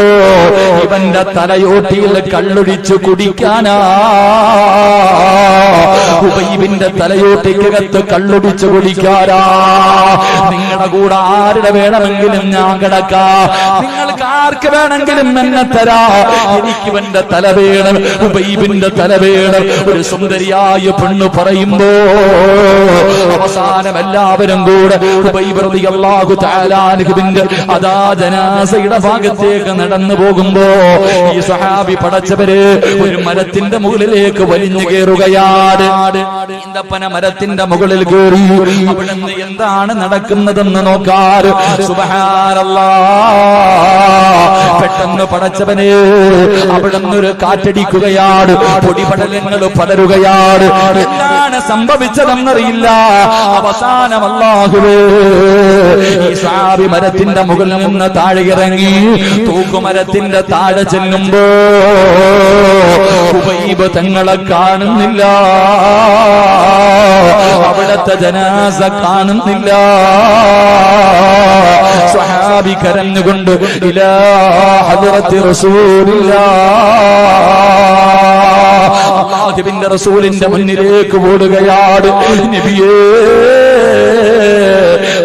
ഇവന്റെ തലയോട്ടിയിൽ കള്ളൊഴിച്ചു കുടിക്കാനാ. ഹുബൈബിന്റെ തലയോട്ടിക്കകത്ത് കള്ളൊഴിച്ചു കുടിക്കാനാ. നിങ്ങളുടെ കൂടെ ആരുടെ വേണമെങ്കിലും ഞാൻ കിടക്കാ, നിങ്ങൾക്ക് ആർക്ക് വേണമെങ്കിലും എന്നെ തരാ, എനിക്ക് ഇവന്റെ തല വേണം, ഹുബൈബിന്റെ തല വേണം. ഒരു സുന്ദരിയായ പെണ്ണ് പറയുമ്പോ അവസാനം എല്ലാവരും കൂടെ ഹുബൈബ് റളിയല്ലാഹു തആല അൻഹുവിന്റെ അതാ ജനാസയുടെ ഭാഗത്തേക്ക് നടന്നു പോകുമ്പോ ഈ സ്വഹാബി പടച്ചവര് ഒരു മരത്തിന്റെ മുകളിലേക്ക് വലിഞ്ഞു കയറുകയാണ്. ഈന്തപ്പന മരത്തിന്റെ മുകളിൽ കയറി അവിടുന്ന് എന്താണ് നടക്കുന്നതെന്ന് നോക്കാറ്. സുബ്ഹാനല്ലാഹ്, പെട്ടെന്ന് പടച്ചവനെ അവിടുന്ന് ഒരു കാറ്റടിക്കുകയാണ്, പൊടിപടലങ്ങൾ പടരുകയാണ്. എന്താണ് സംഭവിച്ചതെന്നറിയില്ല. അവസാനം അല്ലാഹുവേ, ഈ സ്വഹാബി മരത്തിന്റെ മുകളിൽ നിന്ന് താഴെ ഇറങ്ങി തൂക്കുമരത്തിന്റെ താഴെ ചെല്ലുമ്പോ ഹുബൈബ് തങ്ങളെ കാണുന്നില്ല, അവിടത്തെ ജനാസ കാണുന്നില്ല. സ്വഹാബി കരഞ്ഞുകൊണ്ട് ഇലാ ഹദ്റത്തി റസൂലില്ലാഹ്, അല്ലാഹുവിന്റെ റസൂലിന്റെ മുന്നിലേക്ക് ഓടുകയാണ്. നബിയേ,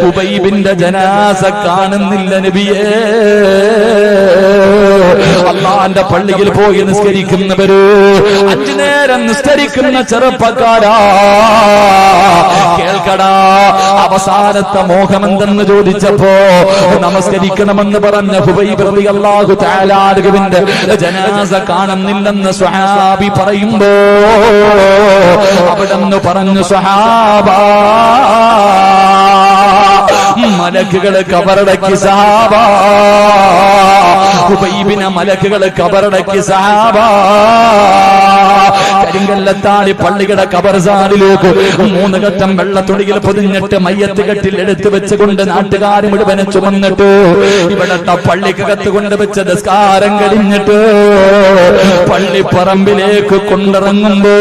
ഹുബൈബിന്റെ ജനാസ കാണുന്നില്ല നബിയേ. അള്ളാന്റെ പള്ളിയിൽ പോയി നിസ്കരിക്കുന്നവര്, 5 നേരം നിസ്കരിക്കുന്ന ചെറുപ്പക്കാരാ, കേൾക്കടാ, അവസാനത്തെ മോഹമെന്തെന്ന് ചോദിച്ചപ്പോ നമസ്കരിക്കണമെന്ന് പറഞ്ഞ ഹുബൈബ് റളിയല്ലാഹു തആല അൻഹുവിന്റെ ജനാസ കാണുന്നില്ലെന്ന് സ്വഹാബി പറയുമ്പോ അവിടെന്ന് പറഞ്ഞു, സ്വഹാബാ, മലക്കുകള് കബറടക്കി സഹാബാ, ഹുബൈബിനെ മലക്കുകള് കബറടക്കി സഹാബാ. കരിങ്കല്ലത്താടി പള്ളിയുടെ കബർസാനിലേക്ക് 3 ഘട്ടം വെള്ളത്തുണിയിൽ പൊതിഞ്ഞിട്ട് മയ്യത്ത് കെട്ടിൽ എടുത്തു വെച്ചുകൊണ്ട് നാട്ടുകാർ മുഴുവനെ ചുമന്നിട്ട് ഇവിടത്തെ പള്ളിക്കകത്ത് കൊണ്ടുവച്ച നിസ്കാരം കഴിഞ്ഞിട്ട് പള്ളിപ്പറമ്പിലേക്ക് കൊണ്ടിറങ്ങുമ്പോ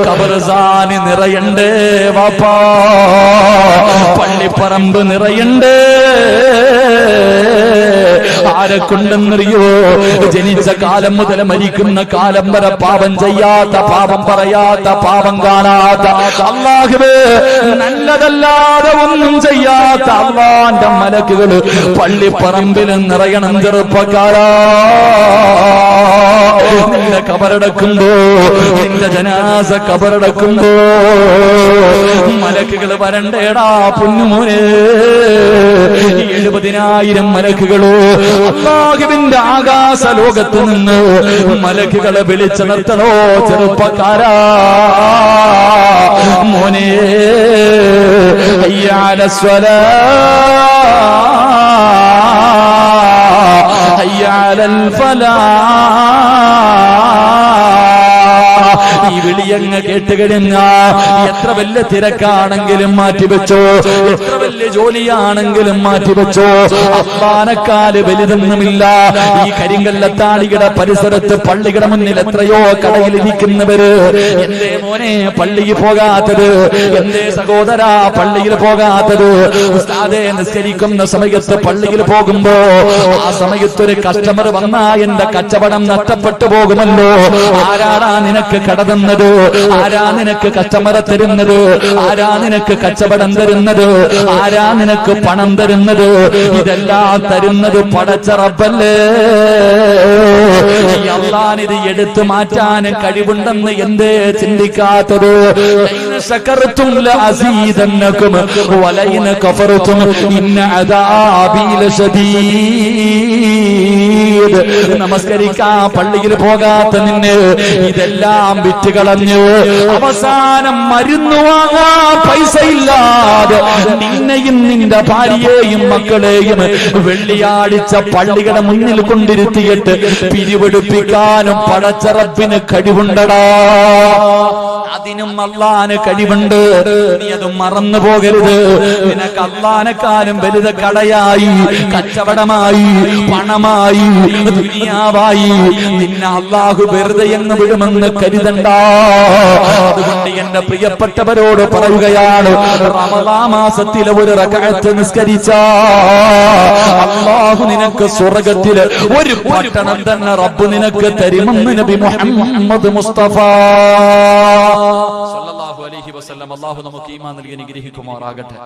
കബർസാനി നിറയണ്ടേ വാപ്പാ, പള്ളിപ്പറമ്പ് നിറയണ്ടേ. ആരെ കൊണ്ടെന്നറിയോ? ജനിച്ച കാലം മുതൽ മരിക്കുന്ന കാലം വരെ പാപം ചെയ്യാത്ത, പാപം പറയാത്ത, പാപം കാണാത്ത, അല്ലാഹുവേ നല്ലതല്ലാതെ ഒന്നും ചെയ്യാത്ത അല്ലാഹുവിന്റെ മലക്കുകൾ പള്ളിപ്പറമ്പിൽ നിറയണം. ചെറുപ്പക്കാരാ, നിന്റെ കബറടക്കുമ്പോ, നിന്റെ ജനാസ കബറടക്കുമ്പോ മലക്കുകൾ വരണ്ടേടാ പൊന്നുമോനെ. 70,000 മലക്കുകളോ അല്ലാഹുവിന്റെ ആകാശ ലോകത്ത് നിന്ന് മലക്കുകളെ വിളിച്ചു നിർത്തണോ? ചെറുപ്പക്കാരാ മോനെ, ഹയ്യ അലസ്സലാ, ഹയ്യ അലൽ ഫലാഹ്. ഈ വിളിയങ്ങ് കേട്ടുകഴിഞ്ഞ എത്ര വലിയ തിരക്കാണെങ്കിലും മാറ്റിവെച്ചോ, എത്ര വലിയ ജോലിയാണെങ്കിലും മാറ്റിവെച്ചോ, അള്ളാനെക്കാല് വലുതൊന്നുമില്ല. ഈ കരിങ്കല്ലത്താടിയുടെ പരിസരത്ത് പള്ളിയുടെ മുന്നിൽ എത്രയോ കടയിൽ ഇരിക്കുന്നവര്, എന്തേ മോനെ പള്ളിയിൽ പോകാത്തത്, എന്തേ സഹോദരാ പള്ളിയിൽ പോകാത്തത്? ഉസ്താദേ നിസ്കരിക്കുന്ന സമയത്ത് പള്ളിയിൽ പോകുമ്പോ ആ സമയത്തൊരു കസ്റ്റമർ വന്നാ എന്റെ കച്ചവടം നഷ്ടപ്പെട്ടു പോകുമല്ലോ. ആരാടാ നിനക്ക് കട തന്നത്? ആരാ നിനക്ക് കസ്റ്റമറെ തരുന്നത്? ആരാ നിനക്ക് കച്ചവടം തരുന്നത്? ആരാ നിനക്ക് പണം തരുന്നത്? ഇതെല്ലാം തരുന്നത് പടച്ച റബ്ബല്ലേ. അല്ലാഹുവിന് ഇത് എടുത്തു മാറ്റാൻ കഴിവുണ്ടെന്ന് എന്തേ ചിന്തിക്കാത്തത്? ശകർതും ലഅസീദന്നകും വലൈന കഫർതും ഇന്ന അദാബി ലശദീദ്. നമസ്കരിക്കാൻ പള്ളിയിൽ പോകാത്ത നിന്നെ ഇതെല്ലാം വിറ്റുകളഞ്ഞു അവസാനം മരുന്ന് വാങ്ങാൻ പൈസ ഇല്ലാതെ നിന്നെയും നിന്റെ ഭാര്യയെയും മക്കളെയും വെള്ളിയാഴ്ച പള്ളിയുടെ മുന്നിൽ കൊണ്ടിരുത്തിയിട്ട് പിരിവെടുപ്പിക്കാനും പടച്ച റബ്ബിന് കഴിവുണ്ടടാ. അതിനും അല്ലാഹുവിന് കഴിവുണ്ട്. നീ അത് മറന്നു പോകരുത്. നിനക്ക് അല്ലാഹുവിനെക്കാളും വലുത് കടയായി, കച്ചവടമായി, പണമായി, ദുനിയാവായി നിന്നെ അല്ലാഹു വെറുതെ എന്ന് വിടുമെന്ന് കരുതണ്ട. അതുകൊണ്ട് എന്റെ പ്രിയപ്പെട്ടവരോട് പറയുകയാണ്, റമളാൻ മാസത്തിലെ ഒരു റകഅത്ത് നിസ്കരിച്ച അല്ലാഹു നിനക്ക് സ്വർഗ്ഗത്തിലെ ഒരു പട്ടണം തന്നെ റബ്ബ് നിനക്ക് തരുമെന്ന് നബി മുഹമ്മദ് മുസ്തഫ സല്ലല്ലാഹു അലൈഹി വസല്ലം. അല്ലാഹു നമുക്ക് ഈമാൻ നൽകി അനുഗ്രഹിക്കുമാറാകട്ടെ.